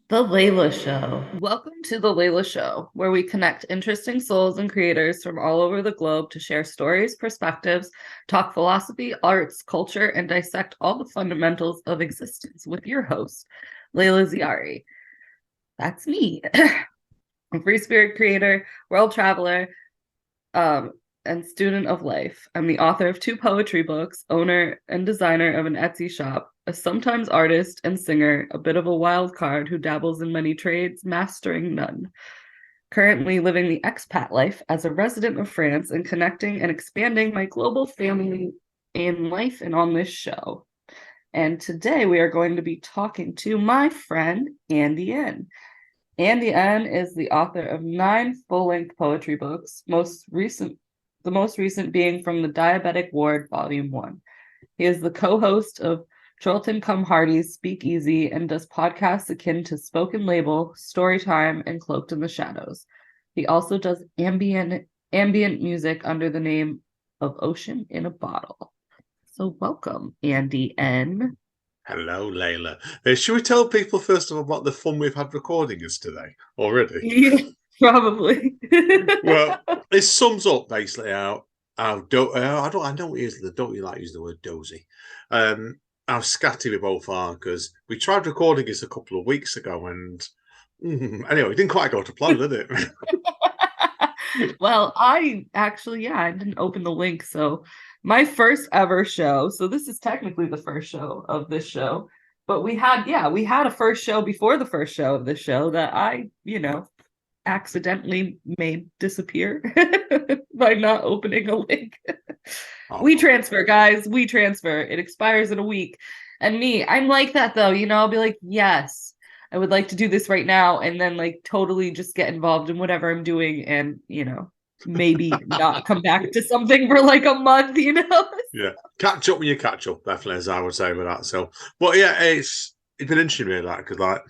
The Leila Show. Welcome to The Leila Show, where we connect interesting souls and creators from all over the globe to share stories, perspectives, talk philosophy, arts, culture, and dissect all the fundamentals of existence with your host, Leila Ziari. That's me. I'm a free spirit creator, world traveler, um, and student of life. I'm the author of 2 poetry books, owner and designer of an Etsy shop, a sometimes artist and singer, a bit of a wild card who dabbles in many trades, mastering none. Currently living the expat life as a resident of France and connecting and expanding my global family in life and on this show. And today we are going to be talking to my friend, Andy N. Andy N is the author of 9 full-length poetry books, the most recent being from the Diabetic Ward, Volume 1. He is the co-host of Chorlton Come Hardy's Speak Easy and does podcasts akin to Spoken Label, Storytime, and Cloaked in the Shadows. He also does ambient music under the name of Ocean in a Bottle. So welcome, Andy N. Hello, Leila. Should we tell people first of all what the fun we've had recording is today already? Yeah, probably. Well, it sums up basically how I don't really like using the word dozy. How scatty we both are because we tried recording this a couple of weeks ago and anyway, it didn't quite go to plan, did it? Well, I didn't open the link. So my first ever show. So this is technically the first show of this show, but we had a first show before the first show of this show that I, accidentally made disappear by not opening a link. Oh, We transfer, guys. We transfer. It expires in a week. And I'm like that though. I'll be like, yes, I would like to do this right now, and then like totally just get involved in whatever I'm doing, and maybe not come back to something for like a month. yeah. Catch up when you catch up, definitely, as I would say with that. So, but yeah, it's been interesting really, that because like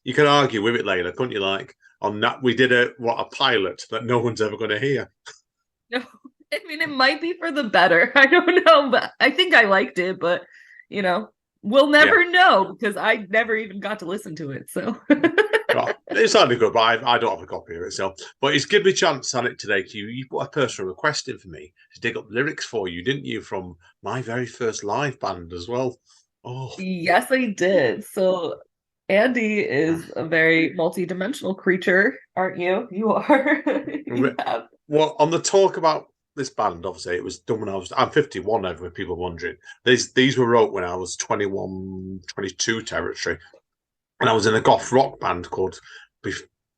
you can argue with it later, couldn't you? Like on that, we did a pilot that no one's ever going to hear. No, I mean it might be for the better. I don't know, but I think I liked it. But we'll Yeah. never know because I never even got to listen to it. So Well, it's hardly good, but I don't have a copy of it. So, but it's given me a chance on it today. You put a personal request in for me to dig up lyrics for you, didn't you? From my very first live band as well. Oh, yes, I did. So Andy is a very multi-dimensional creature, aren't you? You are. You have. well, on the talk about this band, obviously, it was done when I'm 51 over, with people wondering. These were wrote when I was 21, 22 territory. And I was in a goth rock band called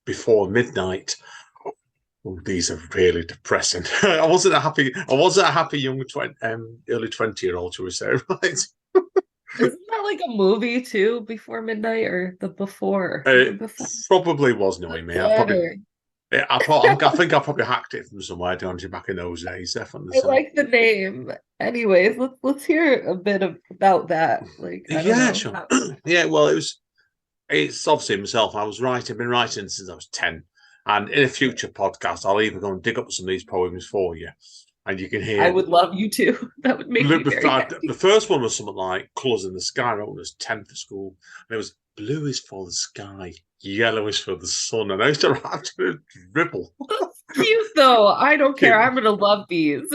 Before Midnight. Oh, these are really depressing. I wasn't a happy young early 20-year-old, shall we say, right? Isn't that like a movie too? Before Midnight or the Before? It Before. probably was knowing me. Better. I think I probably hacked it from somewhere, don't you, back in those days, definitely. I So like the name. Anyways, let's hear a bit about that. Like, I don't yeah, know. sure. Yeah, well, it's obviously myself. I've been writing since I was 10. And in a future podcast, I'll even go and dig up some of these poems for you. And you can I hear would love you to. That would make me very the happy. first one was something like Colours in the Sky. I wrote when I was 10th at school. And it was blue is for the sky, yellow is for the sun. And I used to have to dribble. Cute though. I don't care. I'm gonna love these.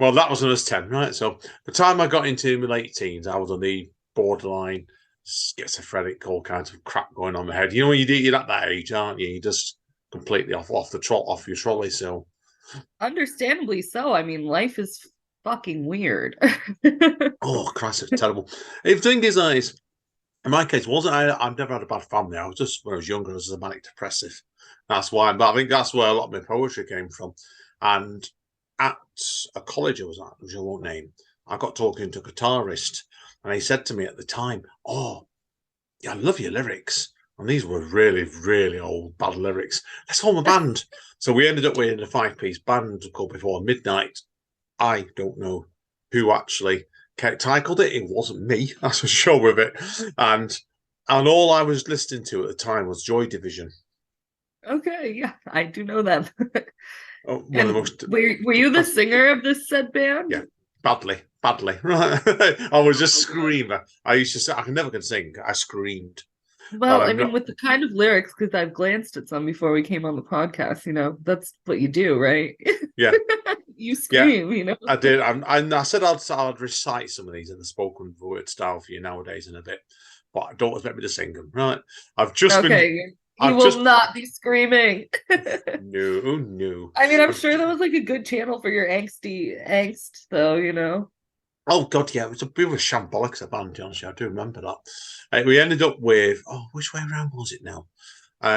Well, that was when I was 10, right? So the time I got into my late teens, I was on the borderline schizophrenic, all kinds of crap going on in my head. You know, when you're at that age, aren't you? You're just completely off your trolley. So, Understandably so. I mean, life is fucking weird. oh, Christ, it's terrible. The thing is, in my case, wasn't I've never had a bad family. I was just, when I was younger, I was a manic depressive. That's why, but I think that's where a lot of my poetry came from. And at a college I was at, which I won't name, I got talking to a guitarist, and he said to me at the time, "Oh, yeah, I love your lyrics." And these were really, really old, bad lyrics. Let's form a band. So we ended up with a 5-piece band called Before Midnight. I don't know who actually titled it. It wasn't me, that's for sure with it. And all I was listening to at the time was Joy Division. Okay, yeah, I do know them. One of the And most were you the depressing. singer of this said band? Yeah, badly. Right. I was a screamer. I used to say I never can sing. I screamed. Well, And I I'm mean, not. with the kind of lyrics, because I've glanced at some before we came on the podcast, that's what you do, right? Yeah, You yeah, scream. I did. I said I'd recite some of these in the spoken word style for you nowadays in a bit, but don't expect me to sing them. Right? I've just been. Okay, he I've will just. not be screaming. No, no. I mean, I'm I've, sure that was like a good channel for your angsty angst, though. oh God, yeah, it was a bit of a shambolic as a band. Honestly, I do remember that. We ended up with. Oh, which way around was it now?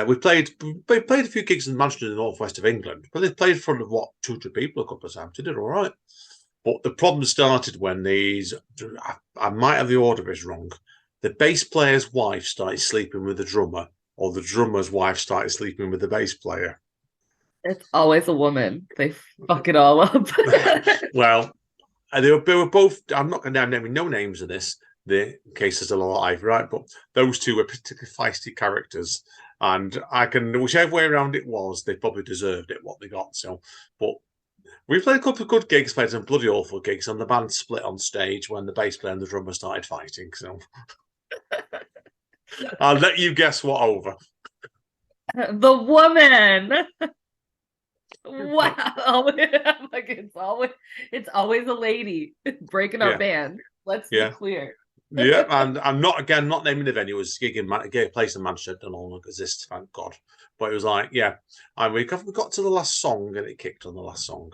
We played a few gigs in Manchester in the northwest of England, but they played in front of what 200 people a couple of times. They did all right. But the problem started when I might have the order of this wrong. The bass player's wife started sleeping with the drummer, or the drummer's wife started sleeping with the bass player. It's always a woman. They fuck it all up. Well, they were both. I'm not going to name no names of this. The case is still alive, right? But those two were particularly feisty characters, and I can whichever way around it was, they probably deserved it what they got. So, but we played a couple of good gigs, played some bloody awful gigs, and the band split on stage when the bass player and the drummer started fighting. So I'll let you guess what over. The woman. Wow. Like it's always a lady breaking our Yeah, band. Let's be yeah, clear. yeah. And I'm not naming the venue. It was a gig in a place in Manchester, no longer exists, thank God. But it was like, yeah. And we got to the last song, and it kicked on the last song.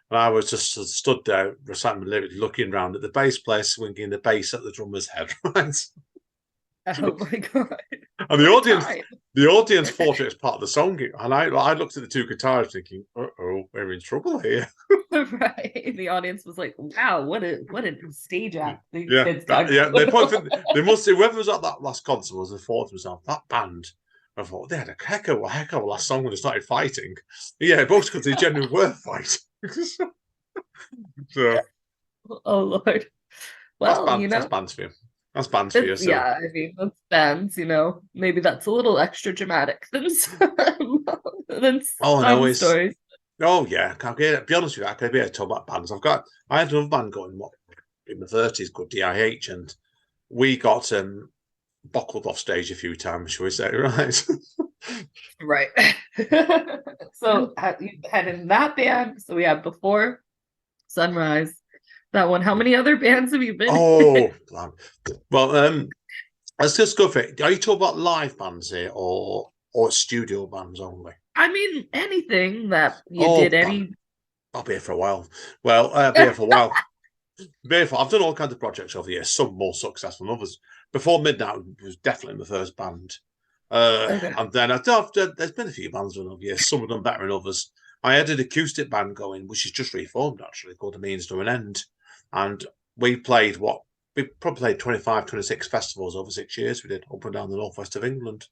And I was just stood there reciting the lyrics, looking around at the bass player swinging the bass at the drummer's head, right? Oh my God. And What a time. the audience thought it was part of the song. And I looked at the two guitars thinking, oh, we're in trouble here. Right. The audience was like, wow, what a stage act these Yeah, kids got they going probably on. they must say whoever was at that last concert was and thought to himself, that band. I thought they had a heck of a last song when they started fighting. Yeah, both because they genuinely were fighting. So Oh Lord. that's Well, bands. That's bands for you. That's bands for you. it's So yeah, I mean that's bands. Maybe that's a little extra dramatic than oh no, some it's stories. oh yeah. Be honest with you, I could be able to talk about bands. I had another band going what in the 30s called DIH, and we got buckled off stage a few times, shall we say, right? Right. So you had in that band. So we had Before Sunrise. That one. How many other bands have you been in? Oh, well, let's just go for it. Are you talking about live bands here or studio bands only? I mean, anything that you Oh, did, any. I'll be here for a while. Well, I'll be here for a while. I've done all kinds of projects over the years, some more successful than others. Before Midnight was definitely my first band. Okay. And then there's been a few bands over the years, some of them better than others. I had an acoustic band going, which is just reformed actually, called The Means to an End. And we probably played 25, 26 festivals over 6 years. We did up and down the northwest of England.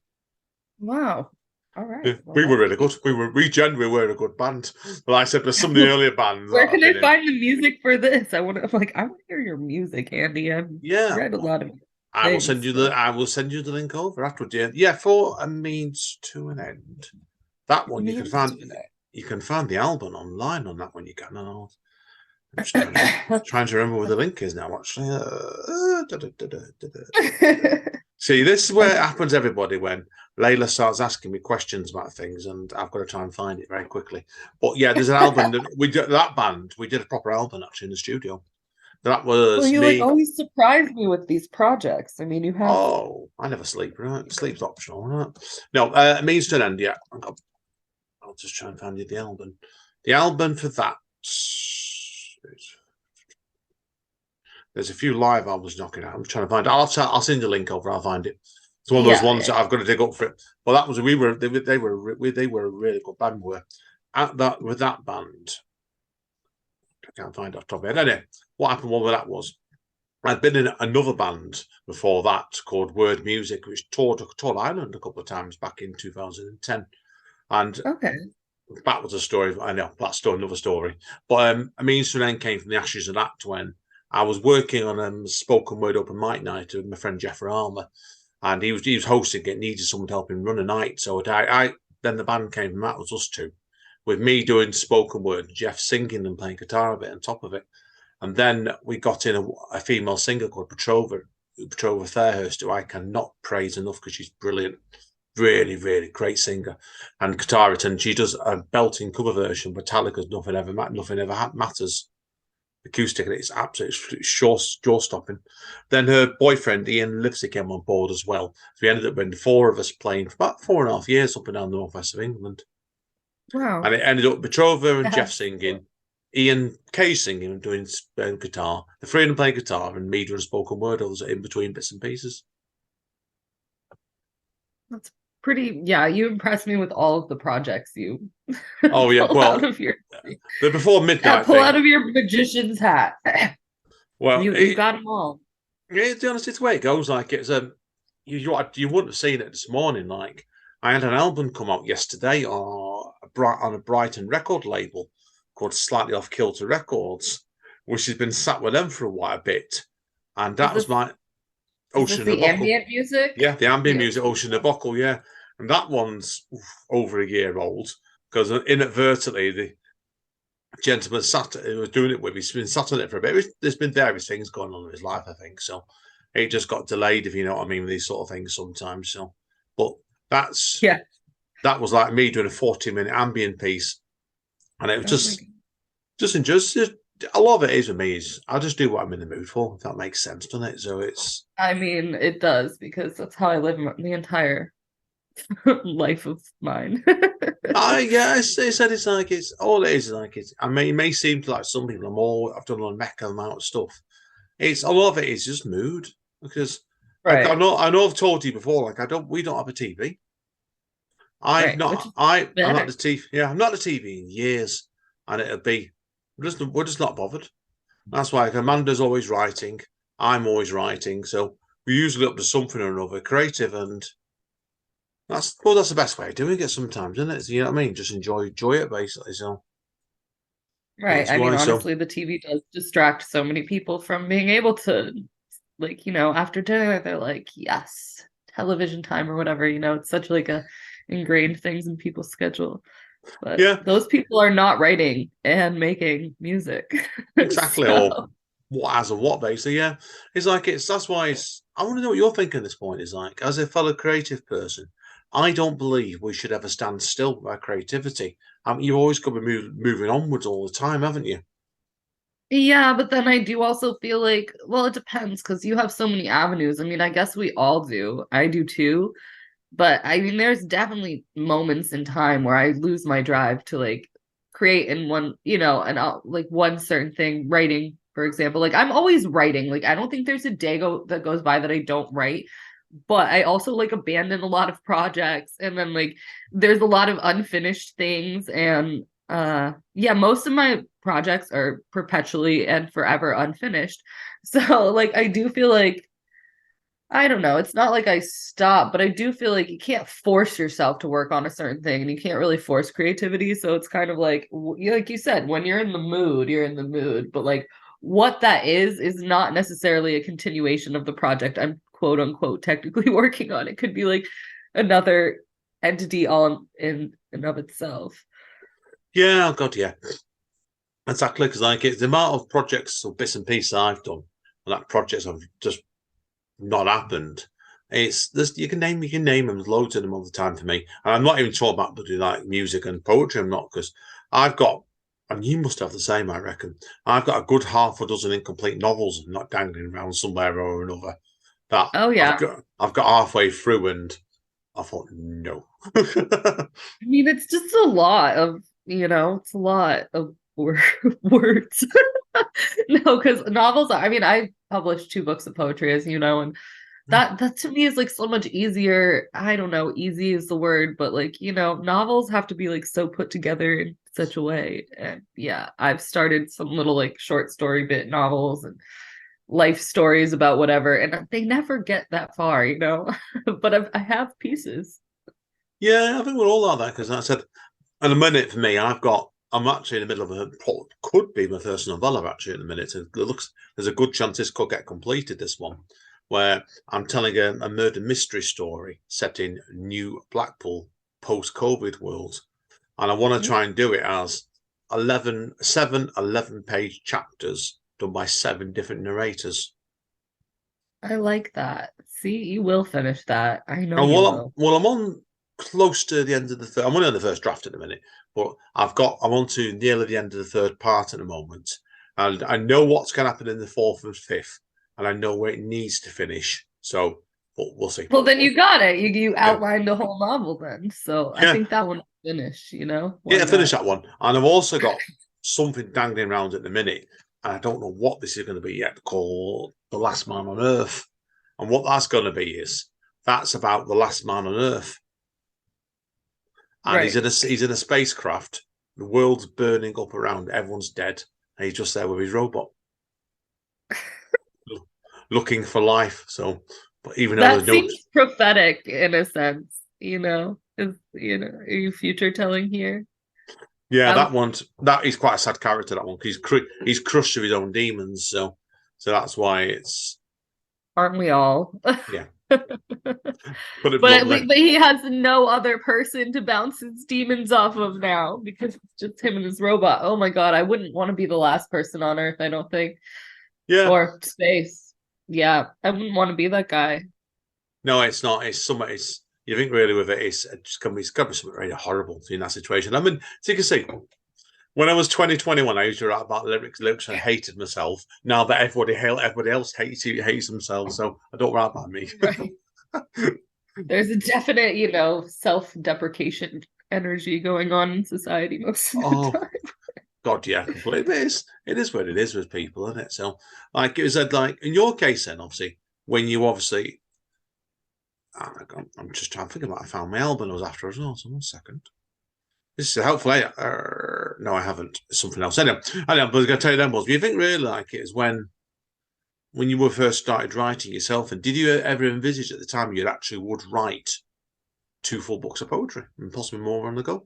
Wow. All right. Yeah, Well, we were that's really good. We genuinely were a good band. Like I said, there's some of the earlier bands Where that I've can been I in. find the music for this? I want to hear your music, Andy. I've Yeah, read a lot of I will send things. you the link over afterwards. Yeah, for a means to an end. That one Means to an you can find the album online on that one. You can. I'm just trying to remember where the link is now. Actually, see, this is where it happens, everybody, when Leila starts asking me questions about things, and I've got to try and find it very quickly. But yeah, there's an album that we did. That band, we did a proper album actually in the studio. That Well, was you me. always surprise me with these projects. I mean, you have. Oh, I never sleep. Right, sleep's optional. Right? No, it means to an end. Yeah, I'll just try and find you the album. The album for that. There's a few live albums knocking out. I'm trying to find it. I'll send you the link over. I'll find it. It's one of those Yeah, ones yeah. that I've got to dig up for it. Well, that was they were a really good band. Were at that with that band. I can't find it off the top of my head. Anyway, what happened with that was I'd been in another band before that called Word Music, which toured Ireland a couple of times back in 2010. And Okay. that was a story. I know that's still another story. But a means to an end came from the ashes of that when I was working on a spoken word open mic night with my friend Jeffrey Armour, and he was hosting it, needed someone to help him run a night. So then the band came from that was us two, with me doing spoken word, Jeff singing and playing guitar a bit on top of it. And then we got in a female singer called Petrova Petrova Fairhurst, who I cannot praise enough because she's brilliant. Really, really great singer and guitarist, and she does a belting cover version. Metallica's Nothing Ever Matters acoustic, and it's absolutely jaw-stopping. Then her boyfriend Ian Livesey came on board as well. So we ended up being 4 of us playing for about 4.5 years up and down the northwest of England. Wow. And it ended up Petrova and Jeff singing, Ian Kay singing and doing guitar, the 3 of them playing guitar, and me doing spoken word in between bits and pieces. That's pretty, yeah, you impressed me with all of the projects you oh yeah well out of your the before midnight pull thing, out of your magician's hat. Well, you got them all. Yeah, to be honest, it's the way it goes. Like it's you wouldn't have seen it this morning. Like I had an album come out yesterday on a Brighton record label called Slightly Off Kilter Records, which has been sat with them for a bit, and that was my Ocean the ambient music. Yeah, the ambient music, Ocean the Buckle. Yeah, and that one's over a year old because inadvertently the gentleman who was doing it with me, he's been sat on it for a bit. There's been various things going on in his life, I think. So it just got delayed, if you know what I mean, with these sort of things sometimes. So, but that was like me doing a 40-minute ambient piece, and it was just a lot of it is with me is I just do what I'm in the mood for, if that makes sense, doesn't it? So I mean, it does, because that's how I live the entire life of mine. I said it's like it's all it is like it's. I mean, it may seem like some people I've done a mecca amount of stuff. It's a lot of it is just mood, because right. I know I've told you before. Like we don't have a TV. I'm not the TV. Yeah, I'm not the TV in years, and it'll be we're just not bothered. That's why Amanda's always writing. I'm always writing, so we're usually up to something or another creative, and that's the best way of doing it sometimes, isn't it? You know what I mean? Just enjoy it basically. So right. I mean, honestly, the TV does distract so many people from being able to, like, you know, after dinner, they're like, yes, television time or whatever, you know, it's such like a ingrained things in people's schedule. But yeah, those people are not writing and making music. Exactly. So. Or what basically, yeah. It's like that's why I want to know what you're thinking at this point is like, as a fellow creative person, I don't believe we should ever stand still with our creativity. You've always got to be moving onwards all the time, haven't you? Yeah, but then I do also feel like, well, it depends, because you have so many avenues. I mean, I guess we all do. I do too. But I mean, there's definitely moments in time where I lose my drive to like create in one, you know, and like one certain thing, writing, for example. Like I'm always writing. Like I don't think there's a day that goes by that I don't write. But I also like abandon a lot of projects, and then like there's a lot of unfinished things, and yeah, most of my projects are perpetually and forever unfinished. So like I do feel like, I don't know, it's not like I stop, but I do feel like you can't force yourself to work on a certain thing, and you can't really force creativity. So it's kind of like you said, when you're in the mood, you're in the mood, but like what that is not necessarily a continuation of the project I'm quote unquote technically working on. It could be like another entity all in and of itself. Yeah, God, yeah. Exactly, because like it's the amount of projects or bits and pieces I've done, and that projects have just not happened. It's this you can name them. There's loads of them all the time for me. And I'm not even talking about doing like music and poetry. I'm not, because I've got, and you must have the same, I reckon. I've got a good half a dozen incomplete novels not dangling around somewhere or another. That oh yeah, I've got halfway through, and I thought no. I mean, it's just a lot of, you know, it's a lot of words. No, because novels, I mean, I published 2 books of poetry, as you know, and that to me is like so much easier. I don't know, easy is the word, but like, you know, novels have to be like so put together in such a way. And yeah, I've started some little like short story bit novels and life stories about whatever, and they never get that far, you know. But I have pieces. Yeah, I think we're all like that, because I said, in a minute for me, I'm actually in the middle of could be my first novella actually in a minute. There's a good chance this could get completed, this one, where I'm telling a murder mystery story set in New Blackpool post-COVID world, and I want to try and do it as 11 page chapters done by 7 different narrators. I like that. See, you will finish that. I know And you will. I'm on close to the end of the third. I'm only on the first draft at the minute, but I'm on to nearly the end of the third part at the moment, and I know what's going to happen in the fourth and fifth, and I know where it needs to finish. So, but we'll see. Well, then you got it. You Yeah, outlined the whole novel then. So I yeah, think that one will finish, Why yeah. Finish not? that one, and I've also got something dangling around at the minute, and I don't know what this is going to be yet. Called The Last Man on Earth, and what that's going to be is that's about the last man on Earth. And Right. he's in a spacecraft. The world's burning up around. Everyone's dead, and he's just there with his robot, looking for life. So, but even though That there's no, seems prophetic in a sense, are you future telling here? yeah, How that is quite a sad character. That one, he's crushed to his own demons. So that's why it's aren't we all? yeah. Put it But bluntly, but he has no other person to bounce his demons off of now because it's just him and his robot. Oh my God, I wouldn't want to be the last person on Earth, I don't think. yeah. Or space. Yeah, I wouldn't want to be that guy. No, it's not. It's something. It's you think really with it. It's gonna be something really horrible in that situation. I mean, so you can see. When I was 2021, I used to write about lyrics. I hated myself. Now that everybody else hates themselves, so I don't write about me. Right. There's a definite, self-deprecation energy going on in society most of the Oh time. God, yeah, completely. It is what it is with people, isn't it? So, like it was like in your case, then obviously when you obviously, I'm just trying to think about. I found my album I was after as well. So 1 second. This is helpful. No, I haven't. It's something else. Anyway, but I was going to tell you then was. Do you think really like it is when you were first started writing yourself, and did you ever envisage at the time you actually would write 2 full books of poetry and possibly more on the go?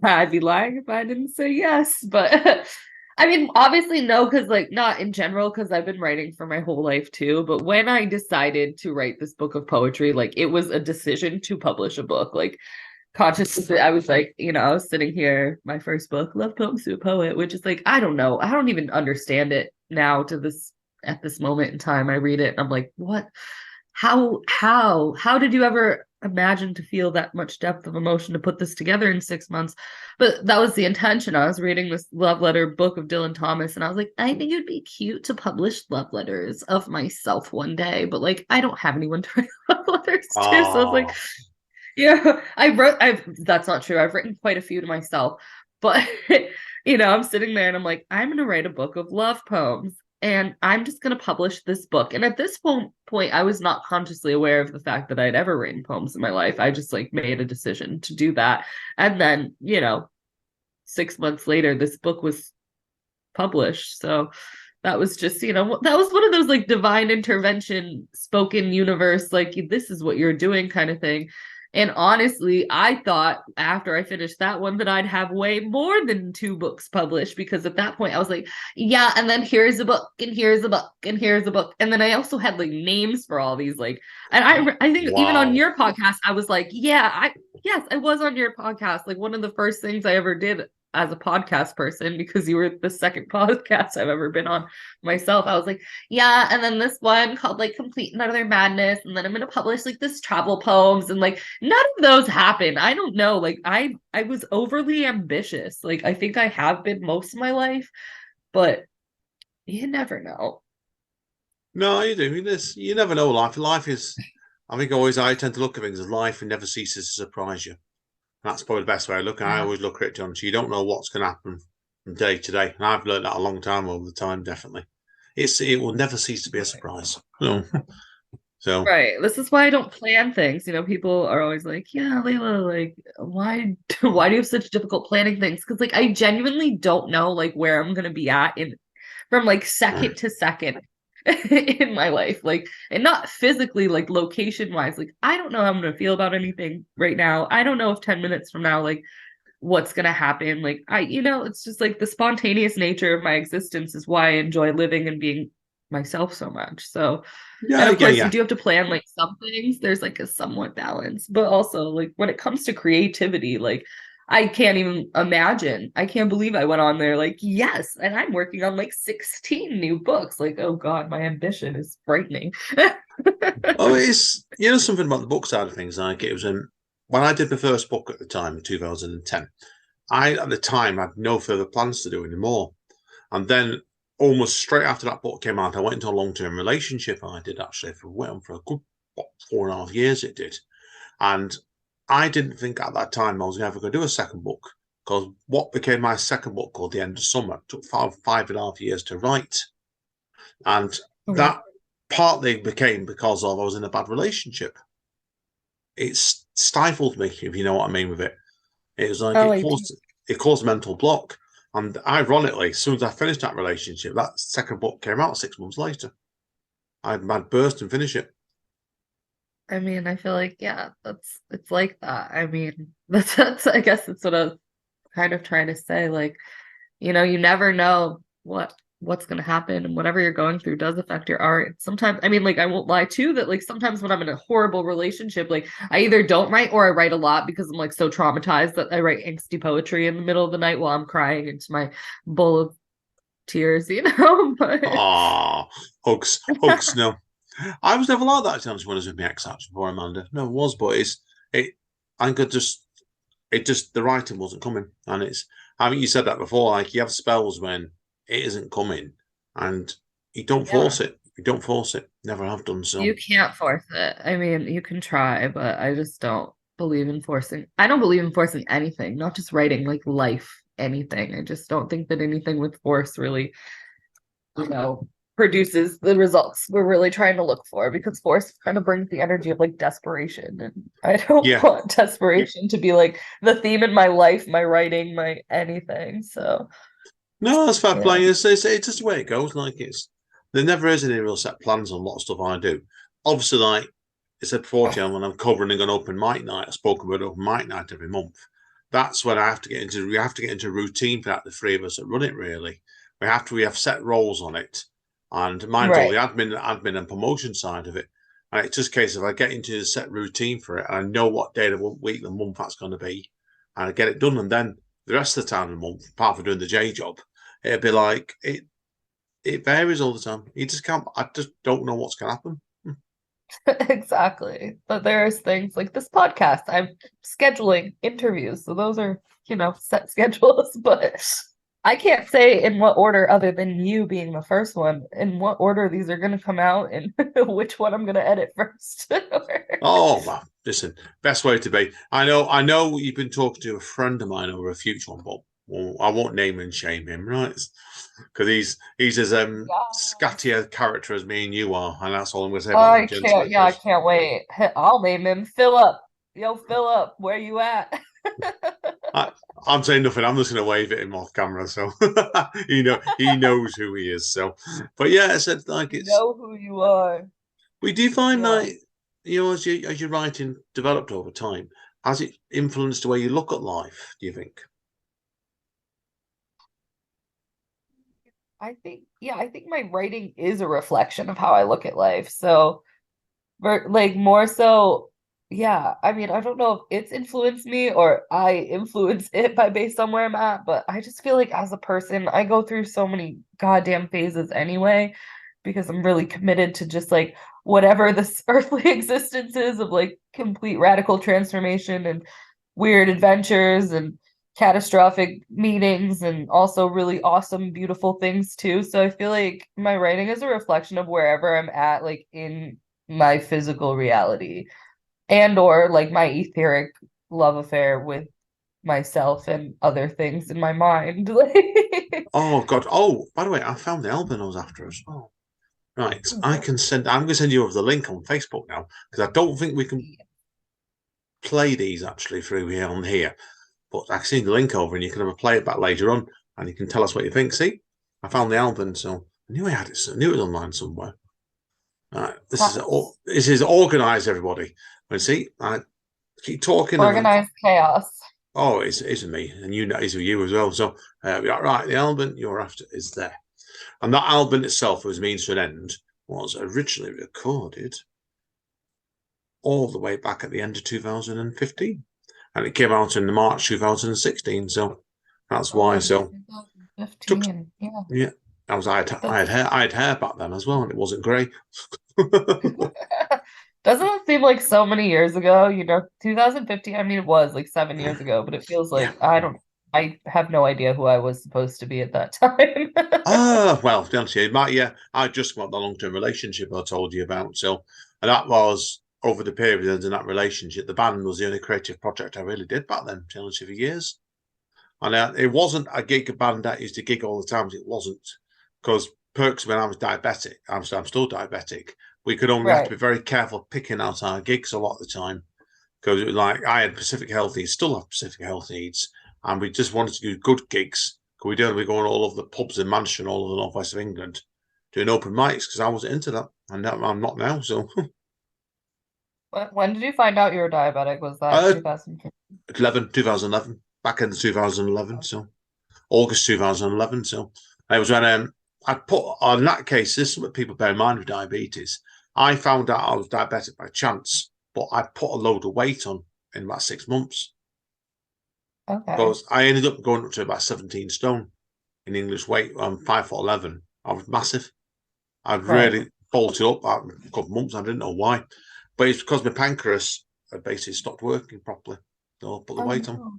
I'd be lying if I didn't say yes, but I mean, obviously no, because like not in general, because I've been writing for my whole life too. But when I decided to write this book of poetry, like it was a decision to publish a book. Like consciously, I was like, I was sitting here, my first book, Love Poems to a Poet, which is like, I don't know, I don't even understand it now to this at this moment in time. I read it and I'm like, what? How did you ever imagine to feel that much depth of emotion to put this together in 6 months? But that was the intention. I was reading this love letter book of Dylan Thomas and I was like, I think it'd be cute to publish love letters of myself one day, but like I don't have anyone to write love letters to. So I was like, Oh, yeah, I've that's not true. I've written quite a few to myself, but I'm sitting there and I'm like, I'm gonna write a book of love poems and I'm just gonna publish this book. And at this point, I was not consciously aware of the fact that I'd ever written poems in my life. I just like made a decision to do that. And then, 6 months later, this book was published. So that was just, that was one of those like divine intervention spoken universe, like this is what you're doing kind of thing. And honestly, I thought after I finished that one that I'd have way more than 2 books published because at that point I was like, yeah, and then here's a book, and here's a book, and here's a book. And then I also had like names for all these, like, and I think even on wow. your podcast, I was like, yeah, yes, I was on your podcast. Like one of the first things I ever did as a podcast person, because you were the second podcast I've ever been on myself. I was like, yeah, and then this one called like Complete and Utter Madness, and then I'm gonna publish like this travel poems, and like none of those happened. I don't know. Like I was overly ambitious. Like I think I have been most of my life, but you never know. No, you do. You never know. Life is. I think always I tend to look at things as life and never ceases to surprise you. That's probably the best way I look. I Yeah. always look at it, John. So you don't know what's going to happen from day to day, and I've learned that a long time over the time. Definitely, it will never cease to be a surprise. So Right. This is why I don't plan things. People are always like, "Yeah, Leila, like, why do you have such difficult planning things?" Because like I genuinely don't know like where I'm gonna be at in from like second to second in my life. Like, and not physically, like location wise. Like, I don't know how I'm gonna feel about anything right now. I don't know if 10 minutes from now, like what's gonna happen. Like it's just like the spontaneous nature of my existence is why I enjoy living and being myself so much. So and yeah, of yeah, course, you yeah. do have to plan like some things. There's like a somewhat balance, but also like when it comes to creativity, like I can't even imagine. I can't believe I went on there like, yes, and I'm working on like 16 new books. Like, oh God, my ambition is frightening. Oh, it's something about the book side of things. Like it was when I did my first book at the time in 2010. I at the time had no further plans to do anymore, and then almost straight after that book came out, I went into a long-term relationship. I did actually went on for a good 4.5 years. It did, and I didn't think at that time I was ever going to do a second book because what became my second book called The End of Summer took 5.5 years to write, and that partly became because of I was in a bad relationship. It stifled me, if you know what I mean with it. It was like it caused mental block. And ironically, as soon as I finished that relationship, that second book came out 6 months later. I'd burst and finish it. I mean, I feel like, yeah, it's like that. I mean, that's I guess that's what I was kind of trying to say. Like, you never know what's going to happen, and whatever you're going through does affect your art. Sometimes, I mean, like, I won't lie too, that like sometimes when I'm in a horrible relationship, like I either don't write or I write a lot because I'm like so traumatized that I write angsty poetry in the middle of the night while I'm crying into my bowl of tears, but hugs, no. I was never like that, to be honest, when I was with my ex actually before Amanda. No, it was, but I could the writing wasn't coming. And I think you said that before, like you have spells when it isn't coming and you don't force it. You don't force it. Never have done so. You can't force it. I mean, you can try, but I just don't believe in forcing. I don't believe in forcing anything, not just writing, like life, anything. I just don't think that anything with force really, produces the results we're really trying to look for, because force kind of brings the energy of like desperation. And I don't want desperation to be like the theme in my life, my writing, my anything. So no, that's fair play. It's just the way it goes. Like there never is any real set plans on a lot of stuff I do. Obviously, like I said before, when I'm covering an open mic night, I spoke about open mic night every month. That's when I have to get into. We have to get into routine for that. The three of us that run it, really, we have set roles on it, and mine's all the admin and promotion side of it. And it's just a case of I get into the set routine for it, and I know what day of the week, the month that's going to be, and I get it done. And then the rest of the time of the month, apart from doing the J job, it'd be like it varies all the time. You just can't. I just don't know what's going to happen. Exactly. But there's things like this podcast. I'm scheduling interviews. So those are, set schedules. But I can't say in what order, other than you being the first one, in what order these are going to come out and which one I'm going to edit first. Oh, well, listen, best way to be. I know you've been talking to a friend of mine over a future one, but I won't name and shame him, right? Because he's as scattier character as me and you are, and that's all I'm going to say about I can't. Yeah, I can't wait. I'll name him Philip. Yo, Philip, where you at? I'm saying nothing. I'm just going to wave at him off camera, so he knows who he is. So, but yeah, I said like it's know who you are. We do find like as your writing developed over time, has it influenced the way you look at life? Do you think? I think my writing is a reflection of how I look at life. So, like more so, yeah. I mean, I don't know if it's influenced me or I influence it based on where I'm at, but I just feel like as a person, I go through so many goddamn phases anyway, because I'm really committed to just like whatever this earthly existence is, of like complete radical transformation and weird adventures and catastrophic meetings, and also really awesome, beautiful things too. So I feel like my writing is a reflection of wherever I'm at, like in my physical reality, and or like my etheric love affair with myself and other things in my mind. Oh God! Oh, by the way, I found the album I was after as well. Right, I'm going to send you over the link on Facebook now, because I don't think we can play these actually through here on here. But I can send the link over, and you can have a play it back later on, and you can tell us what you think. See, I found the album, so I knew I had it. I knew it was online somewhere. Right, this is organized, everybody. And see, I keep talking. Organized chaos. Oh, it's me, and it's with you as well. So, right, the album you're after is there. And that album itself, was Means to an End, was originally recorded all the way back at the end of 2015. and it came out in March 2016. So that's why. So 2015. yeah, I had hair back then as well, and it wasn't grey. Doesn't it seem like so many years ago? 2015. I mean, it was like 7 years ago, but it feels Yeah. like I have no idea who I was supposed to be at that time. Well, to be honest with you, I just got the long-term relationship I told you about. So, and that was over the period in that relationship. The band was the only creative project I really did back then, to be honest with you, years. And it wasn't a gig band that used to gig all the time. It wasn't, because Perks, when I was diabetic, I'm still diabetic. We could only have to be very careful picking out our gigs a lot of the time, because it was like I had Pacific Health needs, still have Pacific Health needs, and we just wanted to do good gigs. Because we don't be going all over the pubs in Manchester, all over the northwest of England, doing open mics, because I wasn't into that, and I'm not now. So, When did you find out you were diabetic? Was that 2011, back in 2011. So August 2011. So it was when I put on that case. This is what people bear in mind with diabetes. I found out I was diabetic by chance, but I put a load of weight on in about 6 months. Okay. Because I ended up going up to about 17 stone in English weight. I'm 5'11". I was massive. I'd really bolted up a couple of months. I didn't know why, but it's because my pancreas had basically stopped working properly. So I put the weight on.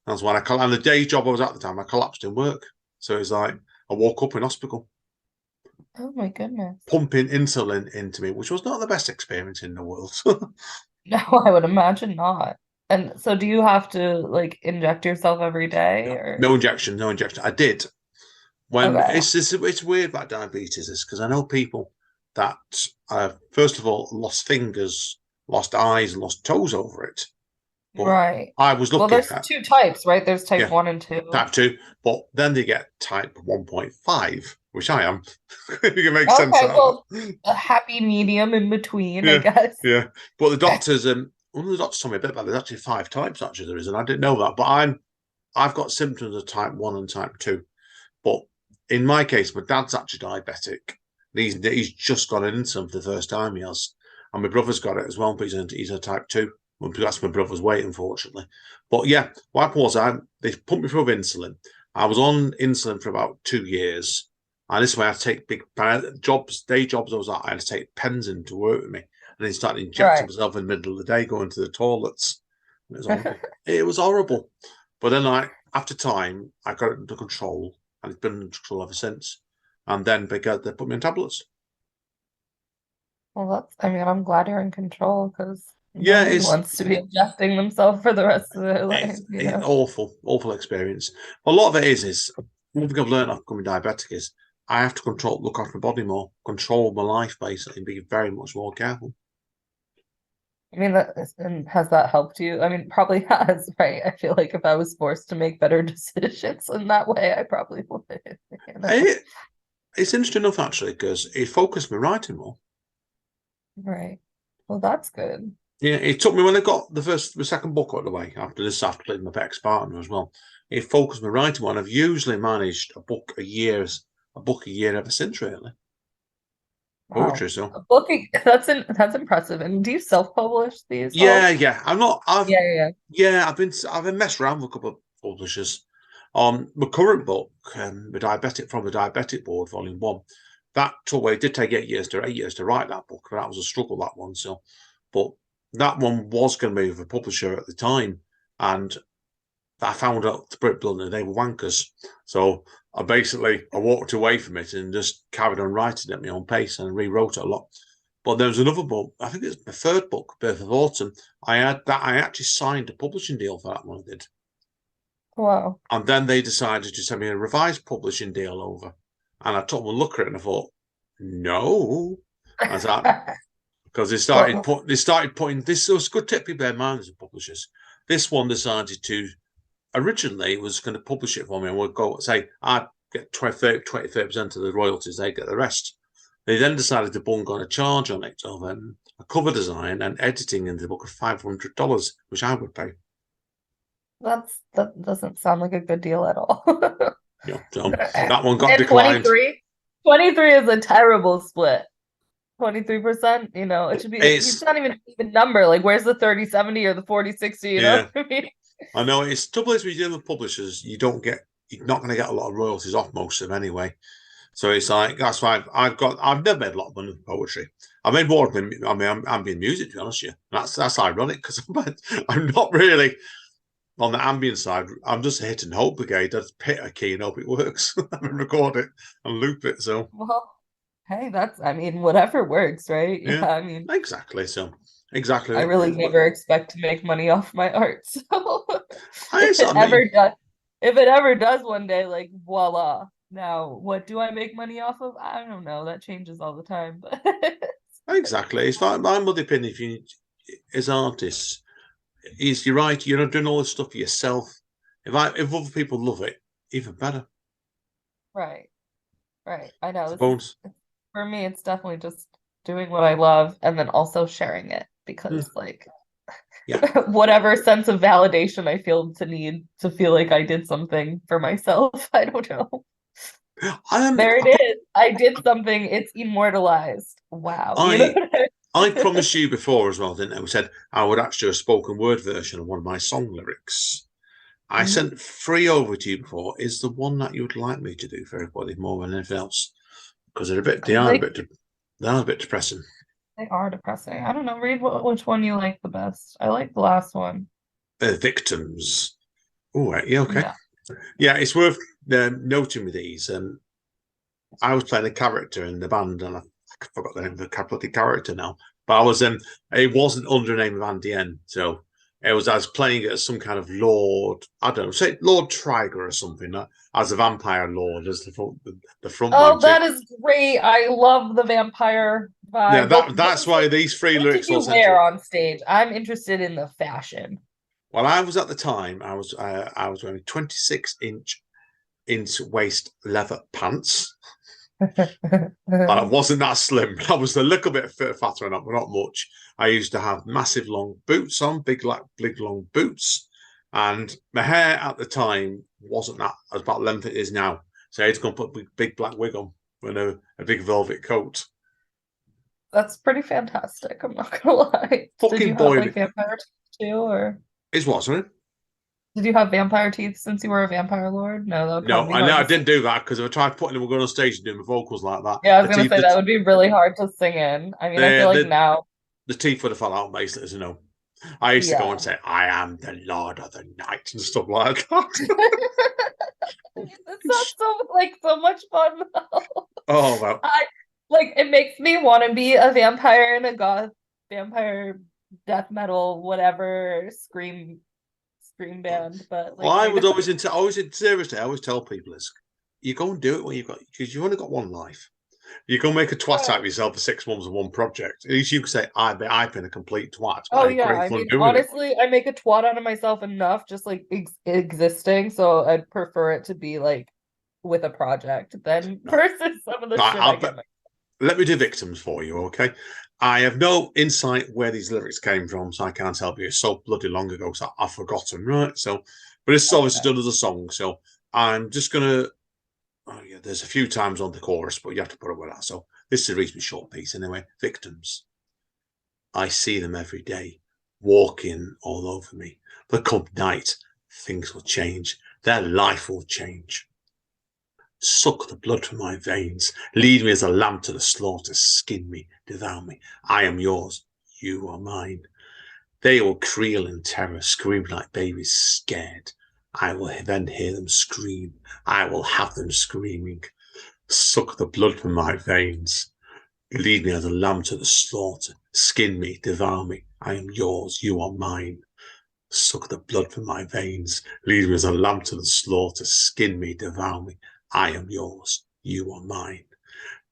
That's why and the day job I was at the time, I collapsed in work. So it's like I woke up in hospital. Oh my goodness. Pumping insulin into me, which was not the best experience in the world. No, I would imagine not. And so do you have to like inject yourself every day or No injection. I did. When it's weird about diabetes is because I know people that first of all lost fingers, lost eyes, and lost toes over it. But I was lucky. Well, there's two types, right? There's type 1 and 2. Type 2, but then they get type 1.5, which I am. You can make sense of that. Well, a happy medium in between, I guess. Yeah. But the doctors, one of the doctors told me a bit about there's actually 5 types actually there is, and I didn't know that. But I've got symptoms of type 1 and type 2. But in my case, my dad's actually diabetic. He's just got an insulin for the first time, he has. And my brother's got it as well, but he's a type 2. Well, that's my brother's weight, unfortunately. But yeah, what happened was they pumped me full of insulin. I was on insulin for about 2 years. And this way I take big day jobs. I had to take pens in to work with me. And then started injecting myself in the middle of the day, going to the toilets. It was horrible. It was horrible. But then after time, I got it under control. And it's been under control ever since. And then they put me on tablets. Well, I'm glad you're in control because nobody wants to be injecting themselves for the rest of their life. It's awful experience. A lot of it is one thing I've learned after becoming diabetic is I have to look after my body more, control my life basically, and be very much more careful. I mean, has that helped you? I mean, probably has, right? I feel like if I was forced to make better decisions in that way, I probably would. It's interesting enough, actually, because it focused me writing more. Right. Well, that's good. Yeah, it took me when I got the second book out of the way after playing my ex-partner as well. It focused me writing more, and I've usually managed a book a year ever since, really. Wow. Poetry, so a book, that's impressive. And do you self-publish these? Yeah. I'm not. I've been messed around with a couple of publishers. My current book, the Diabetic Board, Volume 1, that did take 8 years to write that book. That was a struggle, that one. So, but that one was going to be with a publisher at the time, and I found out, to put it bluntly, they were wankers. So I walked away from it and just carried on writing at my own pace and rewrote it a lot. But there was another book, I think it's my third book, Birth of Autumn. I actually signed a publishing deal for that one. I did. Wow. And then they decided to send me a revised publishing deal over. And I took one look at it and I thought, no. Because they started putting this. was a good tip people bear in mind as publishers. This one decided to originally was going to publish it for me and would go say I'd get 30% of the royalties, they get the rest. They then decided to bung on a charge on it of a cover design and editing in the book of $500, which I would pay. That doesn't sound like a good deal at all. Yeah, so that one got declined. 23 is a terrible split. 23%, you know, it should be, it's It's not even an even number. Like, where's the 30-70 or the 40-60, you know yeah, what I mean? I know it's trouble is with dealing with publishers, you're not going to get a lot of royalties off most of them anyway. So it's like that's why I've never made a lot of money with poetry. I made more than I mean ambient music, to be honest with you. That's ironic because I'm not really on the ambient side. I'm just a hit and hope brigade. I just hit a key and hope it works. and record it and loop it. So Well, hey, I mean, whatever works, right? yeah, Yeah, I mean, exactly. So exactly. I really But never expect to make money off my art. So I if it sort of ever mean does, if it ever does one day, like voila. Now, what do I make money off of? I don't know. That changes all the time, but exactly. It's like my mother opinion. If you as artists, is you're right. You're not doing all this stuff for yourself. If other people love it, even better. right, right. I know this is Suppose. for me, it's definitely just doing what I love and then also sharing it Hmm. because like Yeah. whatever sense of validation I feel to need to feel like I did something for myself. I don't know. There it is. I did something. It's immortalized. Wow. You know I what I I mean? promised you before as well, didn't I? We said I would actually do a spoken word version of one of my song lyrics. I Mhm. sent three over to you before. Is the one that you would like me to do for everybody more than anything else? Because Like they are a bit depressing. they are depressing. I don't know. Read which one you like the best. I like the last one. Victims. Oh, right, yeah, okay. Yeah. Yeah, it's worth noting with these. I was playing a character in the band, and I forgot the name of the character now. But I was it wasn't under the name of Andy N. So I was playing it as some kind of Lord, I don't know, say Lord Triger or something, as a vampire lord, as the front man Oh, too. that is great. I love the vampire Yeah, vibe. that's why these three What did lyrics you were sent to wear you. on stage? I'm interested in the fashion. Well, I was at the time, I was wearing 26-inch waist leather pants. I wasn't that slim. I was a little bit fatter, but not much. I used to have massive long boots on, big long boots, and my hair at the time wasn't that as about length it is now. So I had to go and put a big black wig on and a big velvet coat. That's pretty fantastic. I'm not gonna lie. Did Fucking you have boy like vampire teeth too, or is what, sorry? did you have vampire teeth since you were a vampire lord? No, that would No, probably be I know hard I to sing. didn't do that because if I tried putting them going on stage and doing my vocals like that, Yeah, I was the gonna teeth, say that would be really hard to sing in. I mean, I feel like the, now, the teeth would have fell out basically, as you know. I used to go and yeah. say, "I am the Lord of the Night" and stuff like that. This sounds so much fun though. Oh well, I like it makes me want to be a vampire in a goth vampire death metal whatever scream band, but well, like I I was don't. always in seriously. I always tell people is you go and do it when you've got because you've only got one life. You go make a twat out of yourself for 6 months of one project. At least you can say I've been a complete twat, but Oh I had yeah, great I fun mean doing it. honestly, I make a twat out of myself enough just like existing, so I'd prefer it to be like with a project than No, versus some of the I, shit I I'll, get my. let me do victims for you, okay? I have no insight where these lyrics came from, so I can't help you. It's so bloody long ago, so I've forgotten, right? So, but it's obviously Okay. done as a song, so I'm just gonna. Oh yeah, there's a few times on the chorus, but you have to put up with that. So this is a reasonably short piece anyway. Victims. I see them every day, walking all over me. But come night, things will change. Their life will change. Suck the blood from my veins. Lead me as a lamb to the slaughter. Skin me, devour me. I am yours. You are mine. They will creel in terror, scream like babies scared. I will then hear them scream. I will have them screaming. Suck the blood from my veins. Lead me as a lamb to the slaughter. Skin me, devour me. I am yours. You are mine. Suck the blood from my veins. Lead me as a lamb to the slaughter. Skin me, devour me. I am yours. You are mine.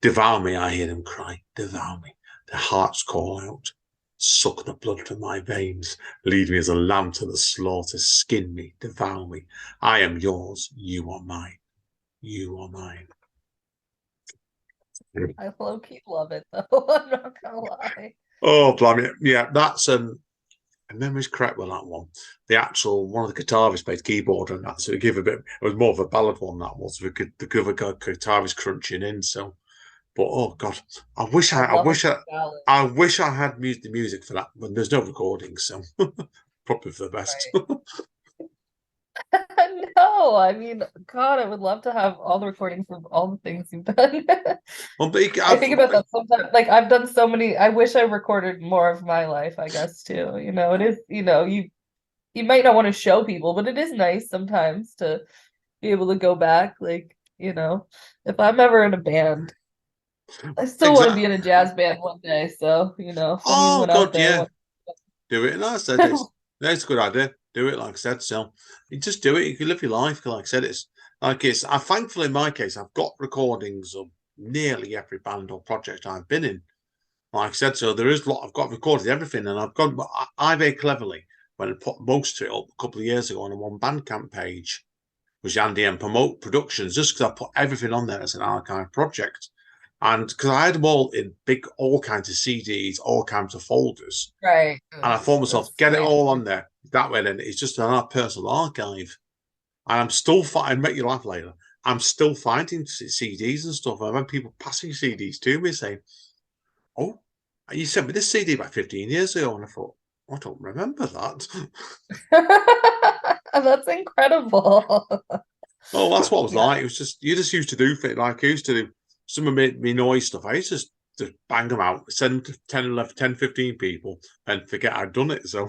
Devour me, I hear them cry. Devour me. Their hearts call out. Suck the blood from my veins. Lead me as a lamb to the slaughter. Skin me, devour me. I am yours. You are mine. You are mine. I low key love it though. I'm not gonna lie. Oh, blimey. Yeah, that's if memory's correct with that one. The actual one of the guitarists played keyboard on that, so it gave a bit. It was more of a ballad one that was. The guitarist crunching in, so But oh god, I wish I I love a wish good I ballad. I wish I had the music for that, but there's no recordings, so probably for the best. Right. No, I mean, God, I would love to have all the recordings of all the things you've done. Well, but I think about that sometimes. Like I've done so many. I wish I recorded more of my life, I guess too. It is, you might not want to show people, but it is nice sometimes to be able to go back. Like, if I'm ever in a band, I still want to be exactly. in a jazz band one day. So, if Oh anyone out god, there yeah, wants. do it. And I said this. That's a good idea. Do it, like I said. So you just do it. You can live your life. Like I said, it's like it's. I thankfully in my case, I've got recordings of nearly every band or project I've been in. Like I said, so there is a lot. I've got recorded everything, and I've got. I very cleverly when I put most of it up a couple of years ago on a one Bandcamp page, which Andy and Promote Productions, just because I put everything on there as an archive project. And because I had them all in big, all kinds of CDs, all kinds of folders. Right. And I thought myself, It's get it way all on easier. there. That way, then it's just an personal archive. And I'm still finding, make you laugh later. I'm still finding CDs and stuff. I remember people passing CDs to me saying, oh, you sent me this CD about 15 years ago. And I thought, I don't remember that. That's incredible. Oh, that's what it was Yeah. like. It was just, you just used to do things like I used to do some of me noise stuff. I used to just bang them out, send them to 10, 11, 10, 15 people and forget I'd done it. So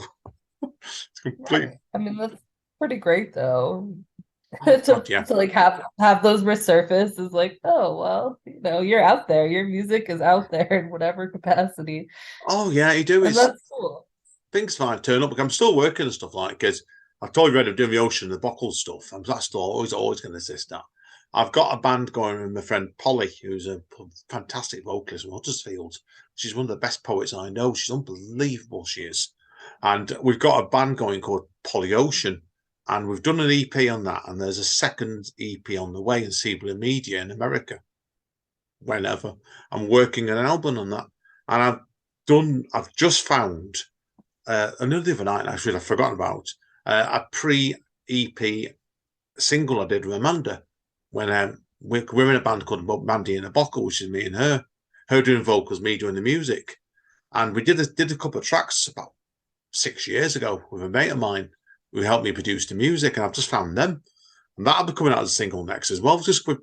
it's complete. Right. I mean, that's pretty great though. Oh, To God, yeah. to like have those resurface is like, oh well, you're out there. Your music is out there in whatever capacity. Oh, yeah, you do. And It's that's cool. things might turn up. I'm still working and stuff like because I've told you, I'm doing the ocean, the Bockel stuff. That's still always going to assist that. I've got a band going with my friend Polly, who's a fantastic vocalist from Huddersfield. She's one of the best poets I know. She's unbelievable, she is. And we've got a band going called Polly Ocean, and we've done an EP on that. And there's a second EP on the way in Siebler Media in America. Whenever I'm working an album on that, and I've just found another other night, actually, I've forgotten about a pre-EP single I did with Amanda when we're in a band called Mandy and a Bottle, which is me and her doing vocals, me doing the music. And we did a couple of tracks about 6 years ago with a mate of mine who helped me produce the music, and I've just found them. And that'll be coming out as a single next as well. Just with